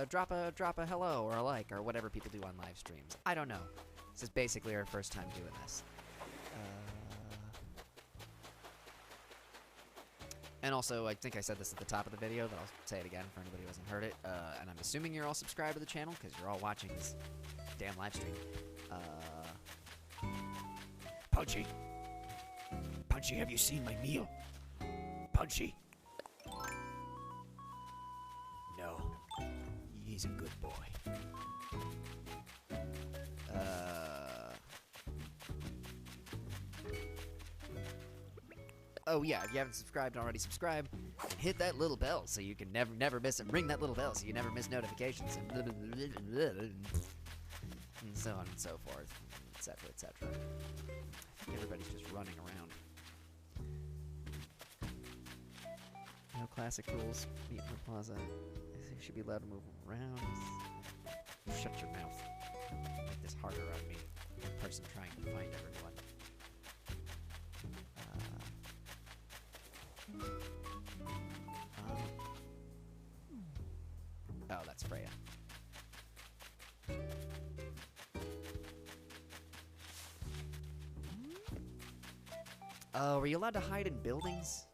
drop a hello or a like or whatever people do on live streams. I don't know. This is basically our first time doing this. And also, I think I said this at the top of the video, but I'll say it again for anybody who hasn't heard it. And I'm assuming you're all subscribed to the channel because you're all watching this damn live stream. Punchy. Punchy, have you seen my meal? Punchy. No. He's a good boy. Oh yeah, if you haven't subscribed already, subscribe. And hit that little bell so you can never miss it. Ring that little bell so you never miss notifications. And so on and so forth. Etc. etc. I think everybody's just running around. No classic rules. Meet in the plaza. You should be allowed to move around. Shut your mouth. Make this harder on me. The person trying to find everyone. Oh, that's Freya. Oh, are you allowed to hide in buildings?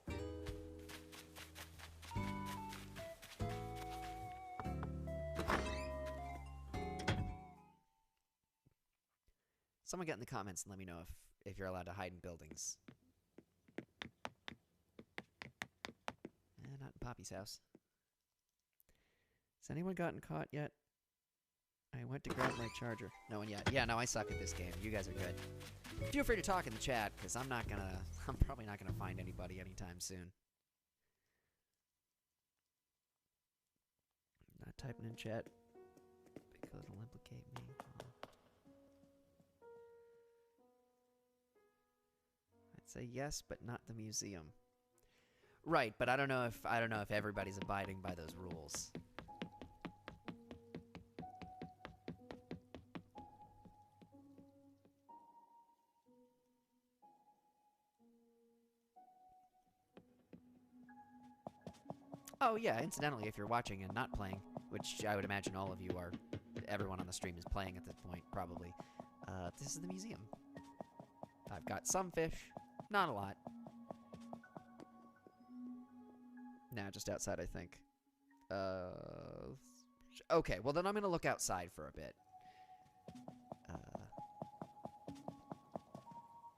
Someone get in the comments and let me know if you're allowed to hide in buildings. Not in Poppy's house. Has anyone gotten caught yet? I went to grab my charger. No one yet. Yeah, no, I suck at this game. You guys are good. Feel free to talk in the chat, because I'm probably not gonna find anybody anytime soon. Not typing in chat, because it'll implicate me. I'd say yes, but not the museum. Right, but I don't know if everybody's abiding by those rules. Oh yeah, incidentally, if you're watching and not playing, which I would imagine all of you are, everyone on the stream is playing at this point, probably, this is the museum. I've got some fish, not a lot. Nah, just outside, I think. Okay, well then I'm gonna look outside for a bit.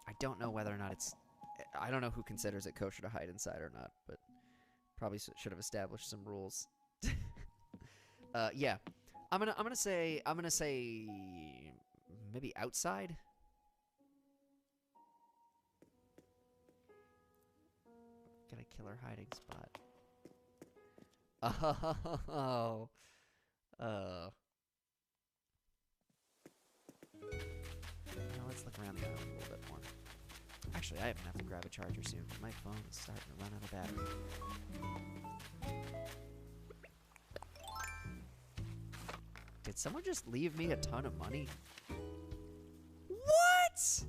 I don't know whether or not it's... I don't know who considers it kosher to hide inside or not, but Probably should have established some rules. Yeah. I'm gonna say maybe outside. Got a killer hiding spot. Oh. Now let's look around the island a little bit more. Actually, I even have to grab a charger soon. My phone is starting to run out of battery. Did someone just leave me a ton of money? What?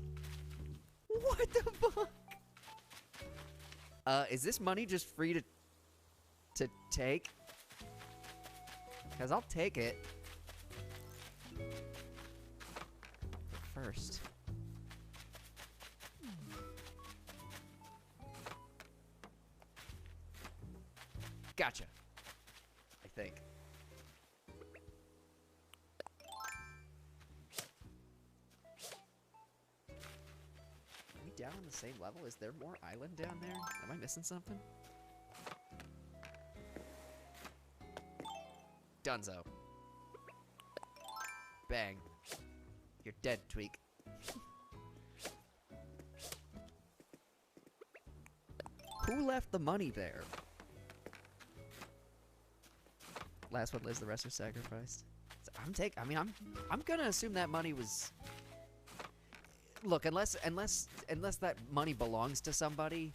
What the fuck? Is this money just free to take? Because I'll take it. But first. Gotcha. I think. Are we down on the same level? Is there more island down there? Am I missing something? Dunzo. Bang. You're dead, Tweak. Who left the money there? Last one lives, the rest are sacrificed. So I'm gonna assume that money was. Look, unless that money belongs to somebody,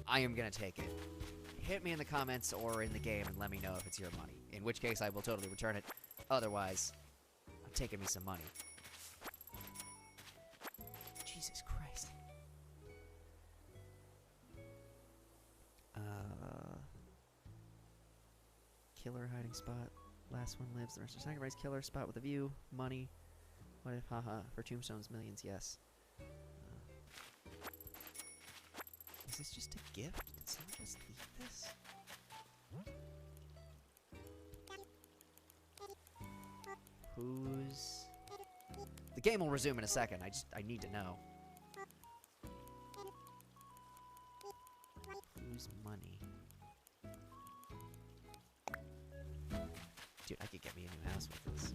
I am gonna take it. Hit me in the comments or in the game and let me know if it's your money. In which case, I will totally return it. Otherwise, I'm taking me some money. Jesus Christ. Killer hiding spot. Last one lives. The rest are sacrificed. Killer spot with a view. Money. What if? Haha. For tombstones, millions. Yes. Is this just a gift? Did someone just leave this? Who's... The game will resume in a second. I need to know. Whose money? Dude, I could get me a new house with this.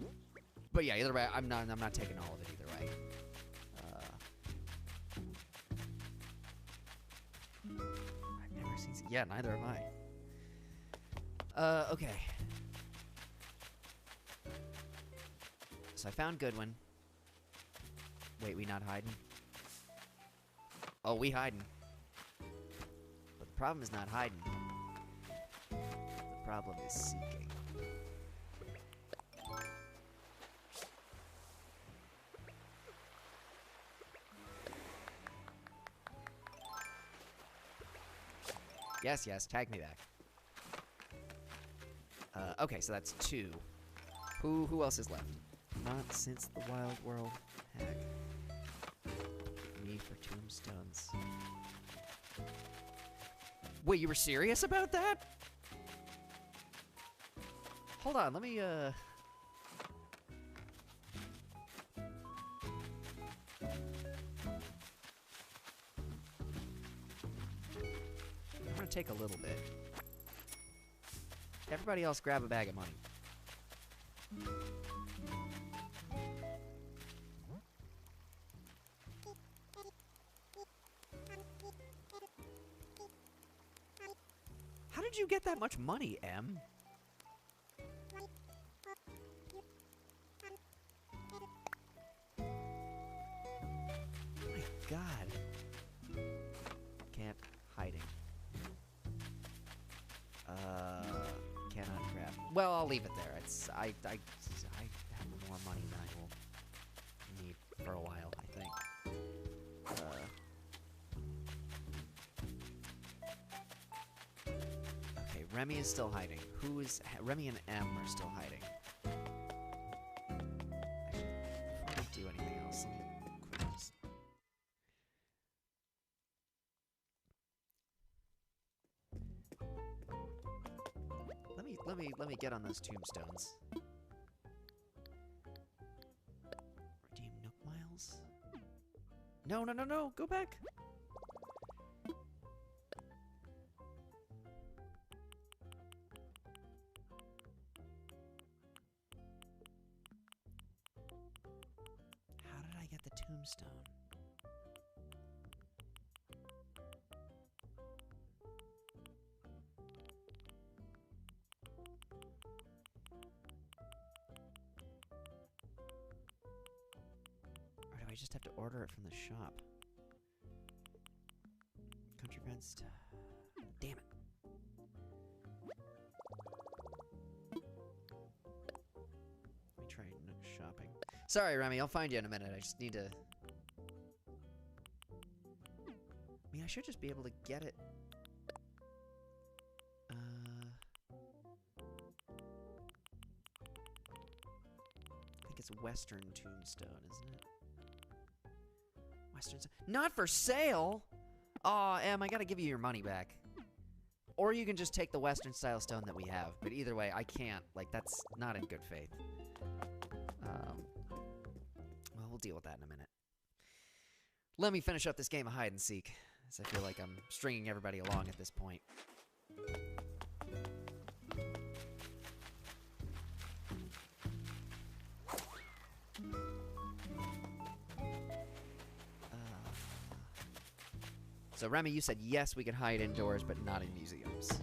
But yeah, either way, I'm not taking all of it either way. I've never seen... Yeah, neither have I. Okay. So I found Goodwin. Wait, we not hiding? Oh, we hiding. But the problem is not hiding. The problem is seeking. Yes, yes, tag me back. Okay, so that's 2. Who else is left? Not since the wild world. Heck. Me for tombstones. Wait, you were serious about that? Hold on, let me, I'm gonna take a little bit. Everybody else grab a bag of money. How did you get that much money, Em? My God. Can't hiding. Cannot grab. Well, I'll leave it there. It's I have more money than I will need for a while, I think. Okay, Remy is still hiding. Who is Remy and M are still hiding. Actually, before I do anything else, let me quickly just... Let me get on those tombstones. Redeem Nook Miles? No, no, no, no! Go back! Tombstone. Or do I just have to order it from the shop? Country friends. Damn it. Let me try shopping. Sorry, Remy, I'll find you in a minute. I just need to... I mean, I should just be able to get it. I think it's Western Tombstone, isn't it? Western... Not for sale! Aw, Em, I gotta give you your money back. Or you can just take the Western style stone that we have. But either way, I can't. Like, that's not in good faith. Well, we'll deal with that in a minute. Let me finish up this game of hide and seek, as I feel like I'm stringing everybody along at this point. So, Remy, you said yes, we could hide indoors, but not in museums.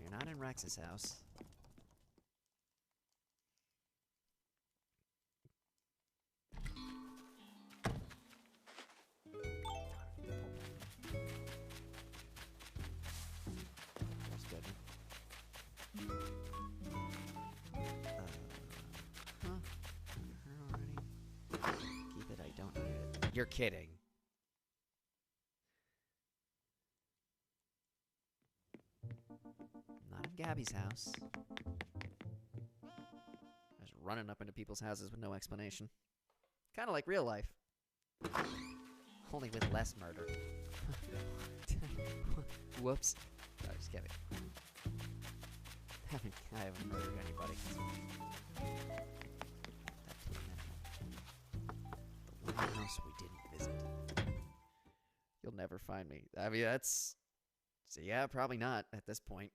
You're not in Rex's house. That's good. Keep it, I don't need it. You're kidding. Not in Gabby's house. Just running up into people's houses with no explanation. Kind of like real life. Only with less murder. Whoops. No, just kidding. I haven't murdered anybody. The one house we didn't visit. You'll never find me. I mean, that's... So yeah, probably not at this point.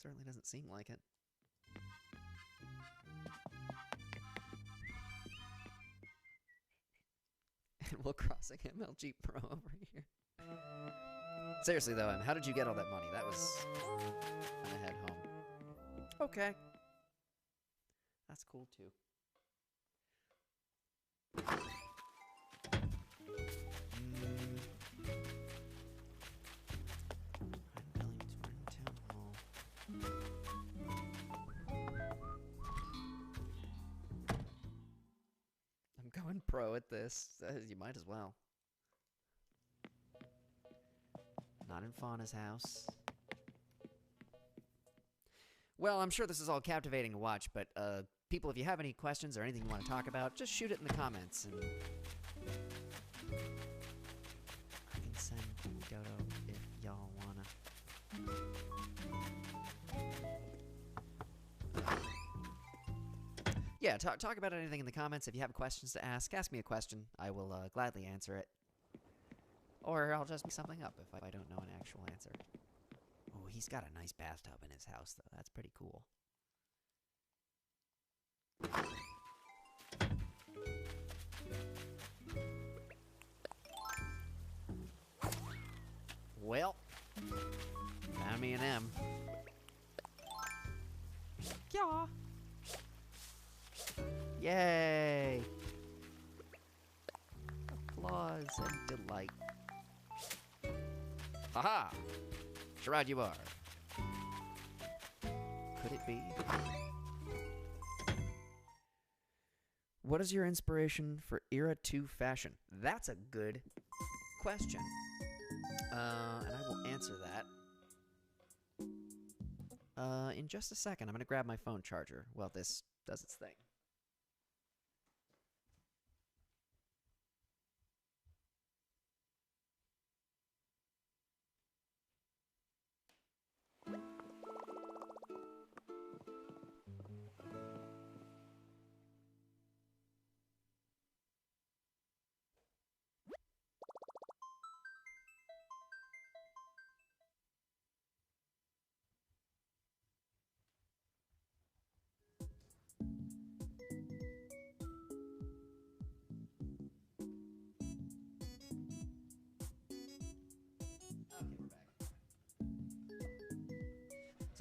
Certainly doesn't seem like it. Animal Crossing MLG Pro over here. Seriously though, how did you get all that money? That was... I'm gonna head home. Okay. That's cool too. I'm going pro at this. You might as well. Not in Fauna's house. Well, I'm sure this is all captivating to watch, but people, if you have any questions or anything you want to talk about, just shoot it in the comments, and I can send Dodo if y'all wanna. Yeah, talk about anything in the comments. If you have questions to ask me a question. I will gladly answer it. Or I'll just make something up if I don't know an actual answer. Oh, he's got a nice bathtub in his house, though. That's pretty cool. Well, found me an M. Yeah. Yay! Applause and delight. Haha! Sherrod, you are. Could it be? What is your inspiration for Era 2 fashion? That's a good question. And I will answer that. In just a second, I'm going to grab my phone charger while this does its thing.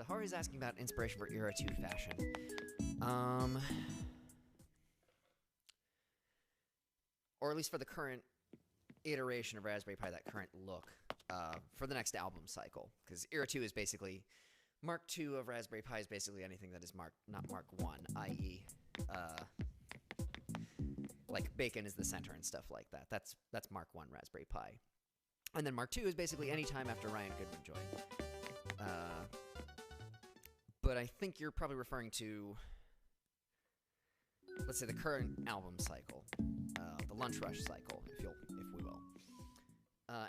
Hori's asking about inspiration for Era 2 fashion. Or at least for the current iteration of Raspberry Pi, that current look, for the next album cycle. Because Era 2 is basically... Mark 2 of Raspberry Pi is basically anything that is not Mark 1, i.e., like bacon is the center and stuff like that. That's Mark 1 Raspberry Pi. And then Mark 2 is basically any time after Ryan Goodwin joined. But I think you're probably referring to, let's say, the current album cycle, the Lunch Rush cycle, if we will.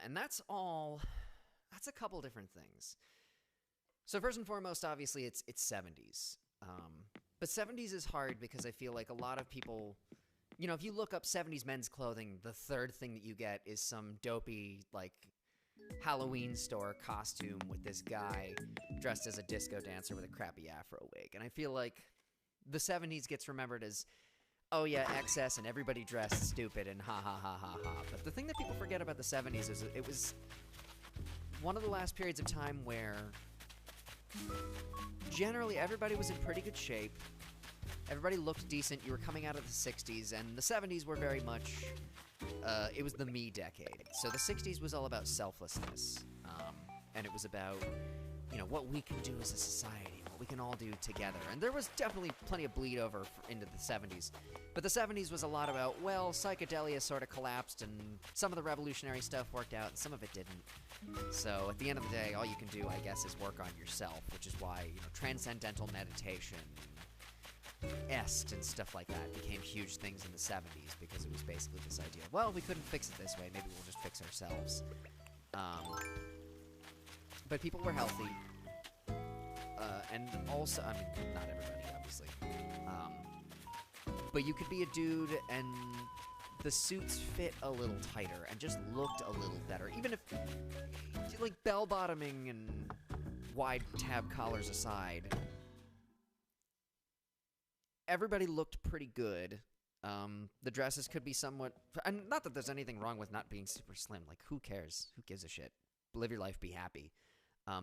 And that's a couple different things. So first and foremost, obviously, it's 70s. But 70s is hard because I feel like a lot of people, you know, if you look up 70s men's clothing, the third thing that you get is some dopey, like, Halloween store costume with this guy dressed as a disco dancer with a crappy afro wig. And I feel like the 70s gets remembered as, oh yeah, excess and everybody dressed stupid and ha ha ha ha ha. But the thing that people forget about the 70s is it was one of the last periods of time where generally everybody was in pretty good shape. Everybody looked decent. You were coming out of the 60s, and the 70s were very much, it was the me decade. So the 60s was all about selflessness, and it was about, you know, what we can do as a society, what we can all do together. And there was definitely plenty of bleed over into the 70s. But the 70s was a lot about, well, psychedelia sort of collapsed, and some of the revolutionary stuff worked out, and some of it didn't. So at the end of the day, all you can do, I guess, is work on yourself, which is why, you know, transcendental meditation, est and stuff like that became huge things in the 70s, because it was basically this idea of, well, we couldn't fix it this way, maybe we'll just fix ourselves. But people were healthy, and also, I mean, not everybody, obviously, but you could be a dude and the suits fit a little tighter and just looked a little better, even if, like, bell-bottoming and wide tab collars aside, everybody looked pretty good. The dresses could be somewhat... And not that there's anything wrong with not being super slim. Like, who cares? Who gives a shit? Live your life, be happy.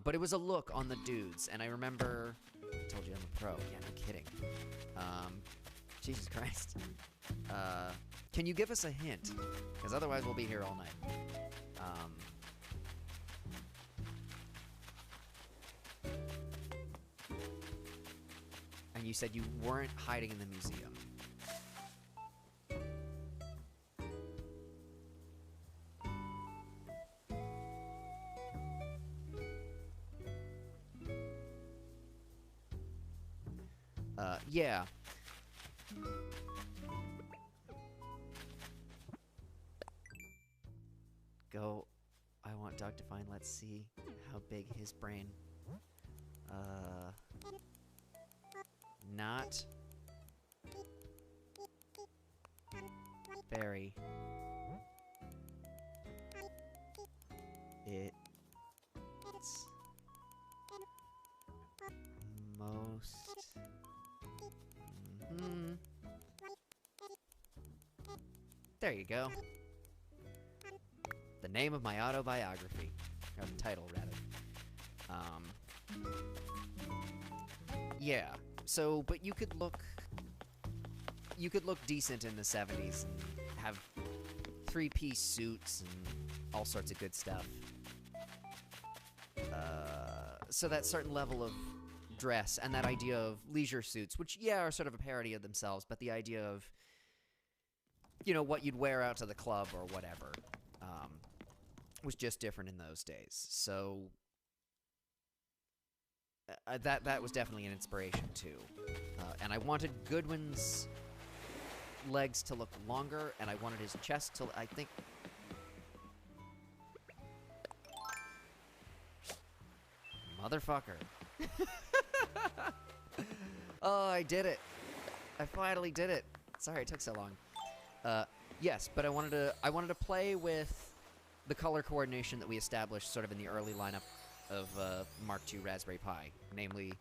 But it was a look on the dudes. And I remember... I told you I'm a pro. Yeah, no kidding. Jesus Christ. Can you give us a hint? Because otherwise we'll be here all night. And you said you weren't hiding in the museum. Yeah. Go. I want Doug to find. Let's see how big his brain. Not very. It's most. There you go. The name of my autobiography. Or the title, rather. Yeah. So, but you could look decent in the 70s and have three-piece suits and all sorts of good stuff. So that certain level of dress and that idea of leisure suits, which, yeah, are sort of a parody of themselves, but the idea of, you know, what you'd wear out to the club or whatever, was just different in those days. So that was definitely an inspiration too. And I wanted Goodwin's legs to look longer, and I wanted his chest to, I think... Motherfucker. Oh, I did it. I finally did it. Sorry it took so long. Yes, but I wanted to play with the color coordination that we established sort of in the early lineup of Mark II Raspberry Pi. Namely,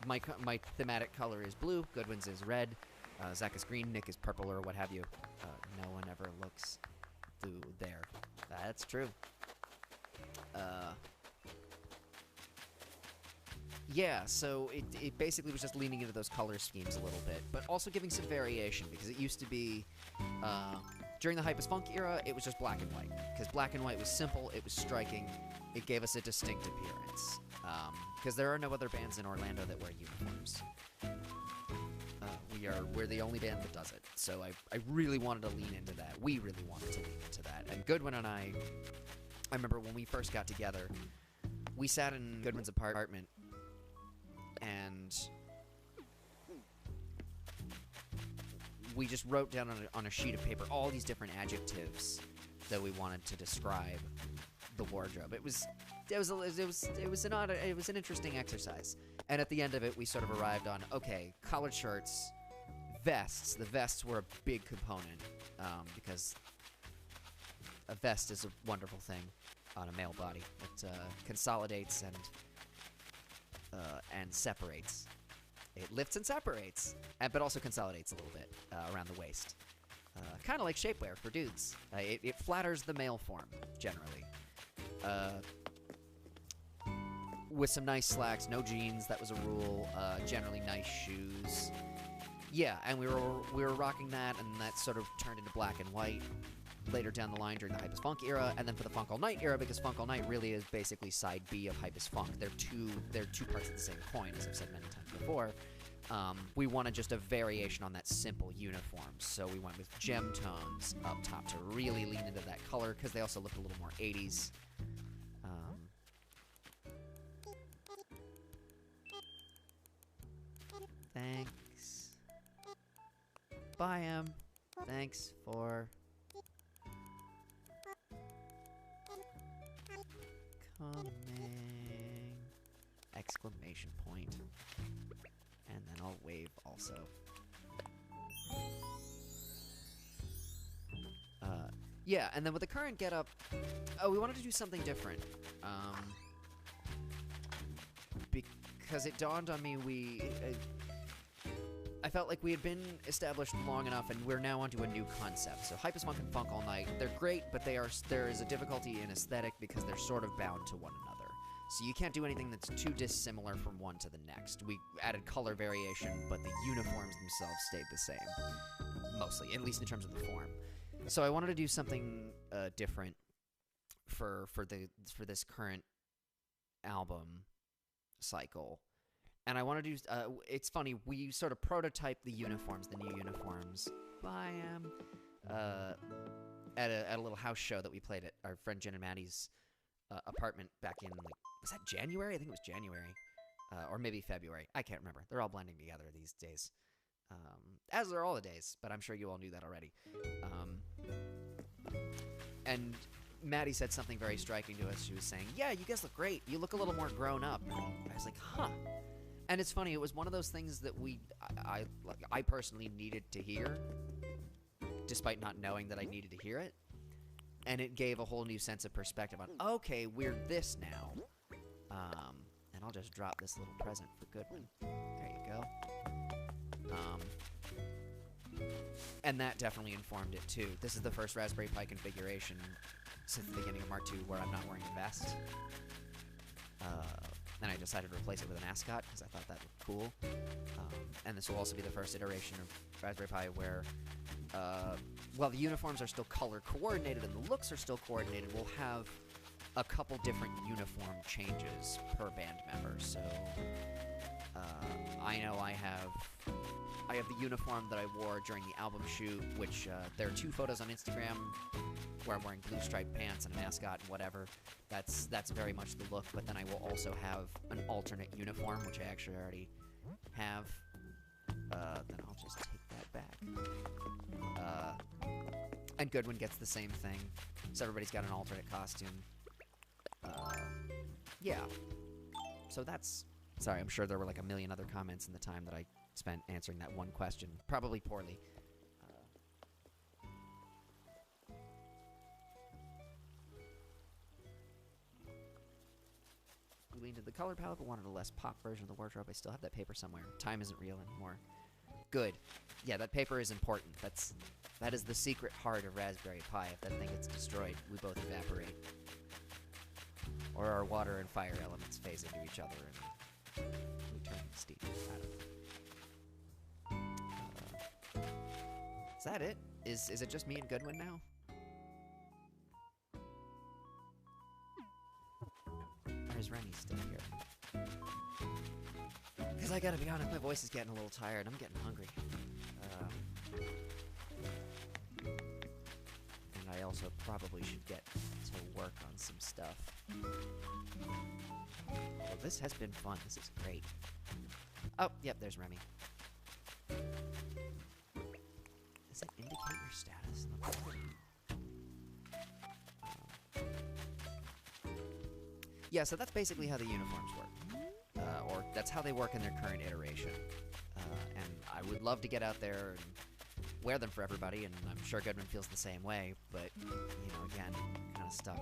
my thematic color is blue, Goodwin's is red, Zach is green, Nick is purple, or what have you. No one ever looks through there. That's true. Yeah, so it basically was just leaning into those color schemes a little bit, but also giving some variation, because it used to be, during the Hypus Funk era, it was just black and white, because black and white was simple, it was striking, it gave us a distinct appearance, because there are no other bands in Orlando that wear uniforms. We're the only band that does it, so I really wanted to lean into that. We really wanted to lean into that, and Goodwin and I remember when we first got together, we sat in Goodwin's apartment, and we just wrote down on a sheet of paper all these different adjectives that we wanted to describe the wardrobe. It was an interesting exercise, and at the end of it, we sort of arrived on, okay, collared shirts, vests. The vests were a big component, because a vest is a wonderful thing on a male body. It consolidates and separates. It lifts and separates, but also consolidates a little bit around the waist. Kind of like shapewear for dudes. It flatters the male form, generally. With some nice slacks, no jeans, that was a rule. Generally nice shoes. Yeah, and we were rocking that, and that sort of turned into black and white later down the line during the Hypus Funk era, and then for the Funk All Night era, because Funk All Night really is basically side B of Hypus Funk. They're two parts of the same coin, as I've said many times before. We wanted just a variation on that simple uniform, so we went with gem tones up top to really lean into that color, because they also look a little more 80s. Thanks. Bye, Em. Thanks for coming! Exclamation point. And then I'll wave also. Yeah, and then with the current getup, we wanted to do something different. Because it dawned on me I felt like we had been established long enough, and we're now onto a new concept. So Hypus Funk and Funk All Night, they're great, but there is a difficulty in aesthetic because they're sort of bound to one another. So you can't do anything that's too dissimilar from one to the next. We added color variation, but the uniforms themselves stayed the same. Mostly, at least in terms of the form. So I wanted to do something different for this current album cycle. And I want to do, it's funny, we sort of prototyped the uniforms, the new uniforms, at a little house show that we played at our friend Jen and Maddie's apartment back in, like, was that January? I think it was January, or maybe February. I can't remember. They're all blending together these days, as are all the days, but I'm sure you all knew that already. And Maddie said something very striking to us. She was saying, yeah, you guys look great. You look a little more grown up. And I was like, huh. And it's funny, it was one of those things that I personally needed to hear, despite not knowing that I needed to hear it. And it gave a whole new sense of perspective on, okay, we're this now. And I'll just drop this little present for Goodwin. There you go. And that definitely informed it, too. This is the first Raspberry Pi configuration since the beginning of Mark II where I'm not wearing a vest. And I decided to replace it with an ascot because I thought that looked cool. And this will also be the first iteration of Raspberry Pi where, while the uniforms are still color coordinated and the looks are still coordinated, we'll have a couple different uniform changes per band member. So I know I have the uniform that I wore during the album shoot, which there are 2 photos on Instagram where I'm wearing blue striped pants and an ascot and whatever. That's very much the look, but then I will also have an alternate uniform, which I actually already have. Then I'll just take that back. And Goodwin gets the same thing, so everybody's got an alternate costume. Yeah. So that's... Sorry, I'm sure there were like a million other comments in the time that I spent answering that one question. Probably poorly. We leaned into the color palette, but wanted a less pop version of the wardrobe. I still have that paper somewhere. Time isn't real anymore. Good. Yeah, that paper is important. That is the secret heart of Raspberry Pi. If that thing gets destroyed, we both evaporate. Or our water and fire elements phase into each other, and turn Steve. I don't know. Is that it? Is it just me and Goodwin now? Or is Rennie still here? Because I gotta be honest, my voice is getting a little tired. I'm getting hungry. And I also probably should get to work on some stuff. Well, this has been fun. This is great. Oh, yep, there's Remy. Does it indicate your status in the board? Yeah, so that's basically how the uniforms work. Or that's how they work in their current iteration. And I would love to get out there and wear them for everybody, and I'm sure Goodman feels the same way, but, you know, again, kind of stuck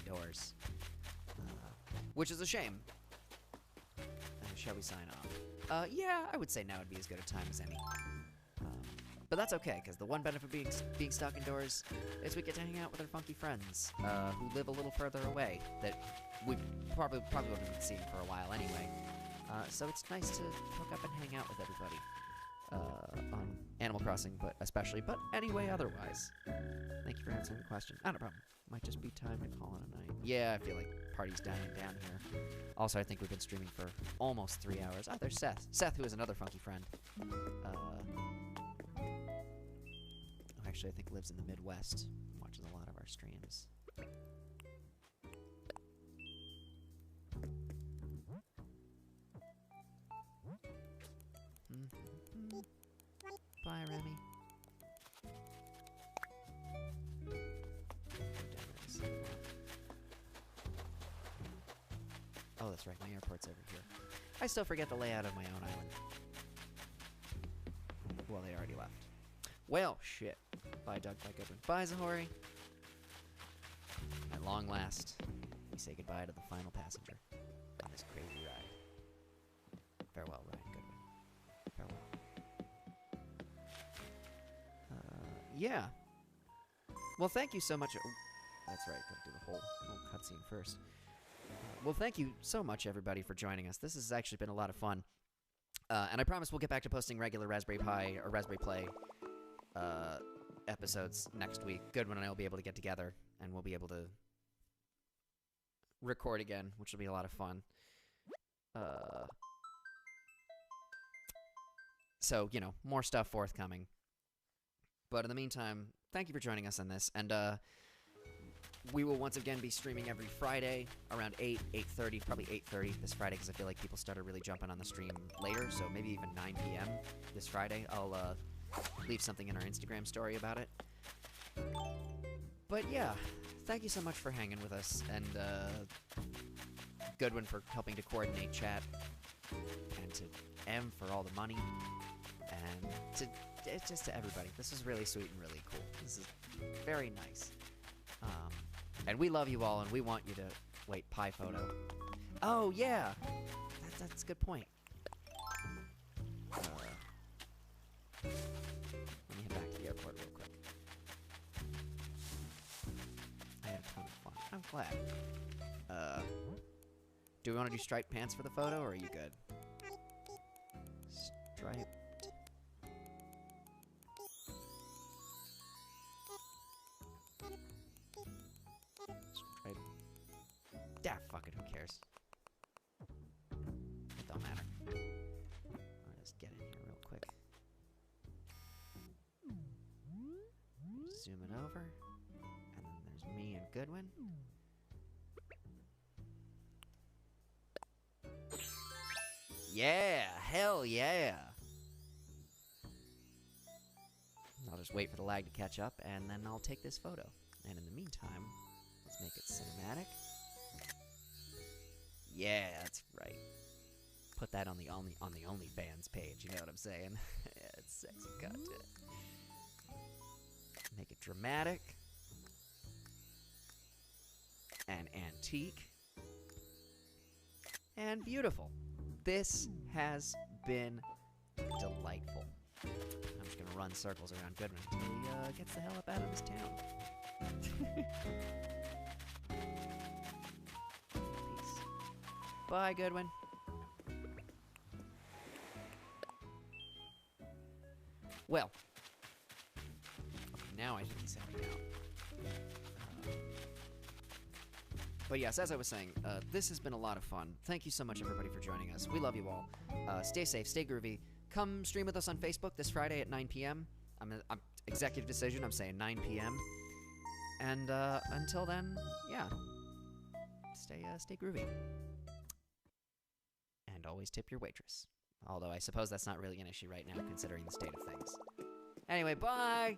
indoors. Which is a shame. Shall we sign off? Yeah, I would say now would be as good a time as any. But that's okay, because the one benefit of being stuck indoors is we get to hang out with our funky friends, who live a little further away, that we probably wouldn't have been seeing for a while anyway. So it's nice to hook up and hang out with everybody. On Animal Crossing, but especially, but anyway, otherwise. Thank you for answering the question. Not a problem. Might just be time to call it a night. Yeah, I feel like party's dying down here. Also, I think we've been streaming for almost 3 hours. Ah, there's Seth. Seth, who is another funky friend. Who actually I think lives in the Midwest. Watches a lot of our streams. Bye, Remy. Oh, that's right, my airport's over here. I still forget the layout of my own island. Well, they already left. Well, shit. Bye, Doug. Bye, Goodwin. Bye, Zahori. At long last, we say goodbye to the final passenger on this crazy ride. Farewell, Ryan Goodwin. Farewell. Yeah. Well, thank you so much. Oh, that's right, gotta do the whole cutscene first. Well, thank you so much, everybody, for joining us. This has actually been a lot of fun. And I promise we'll get back to posting regular Raspberry Pi or Raspberry Play episodes next week. Goodwin and I will be able to get together, and we'll be able to record again, which will be a lot of fun. So, you know, more stuff forthcoming. But in the meantime, thank you for joining us on this, and we will once again be streaming every Friday around 8:30, probably 8:30 this Friday, because I feel like people started really jumping on the stream later, so maybe even 9 p.m. this Friday. I'll leave something in our Instagram story about it. But yeah, thank you so much for hanging with us, and Goodwin for helping to coordinate chat, and to M for all the money, and just to everybody. This is really sweet and really cool. This is very nice. And we love you all, and we want you to... Wait, Pi photo. Oh, yeah! That's a good point. Let me head back to the airport real quick. I had a ton of fun. I'm glad. Do we want to do striped pants for the photo, or are you good? Striped. Yeah, fuck it, who cares? It don't matter. I'll just get in here real quick. Zoom it over. And then there's me and Goodwin. Yeah! Hell yeah! I'll just wait for the lag to catch up, and then I'll take this photo. And in the meantime, let's make it cinematic. Yeah, that's right. Put that on the OnlyFans page, you know what I'm saying? Yeah, it's sexy content. Make it dramatic. And antique. And beautiful. This has been delightful. I'm just gonna run circles around Goodwin until he gets the hell up out of this town. Peace. Bye, Goodwin. Well, now I should be setting out. But yes, as I was saying, this has been a lot of fun. Thank you so much, everybody, for joining us. We love you all. Stay safe, stay groovy. Come stream with us on Facebook this Friday at 9 p.m. I'm executive decision. I'm saying 9 p.m. And until then, yeah, stay groovy. And always tip your waitress. Although I suppose that's not really an issue right now, considering the state of things. Anyway, bye!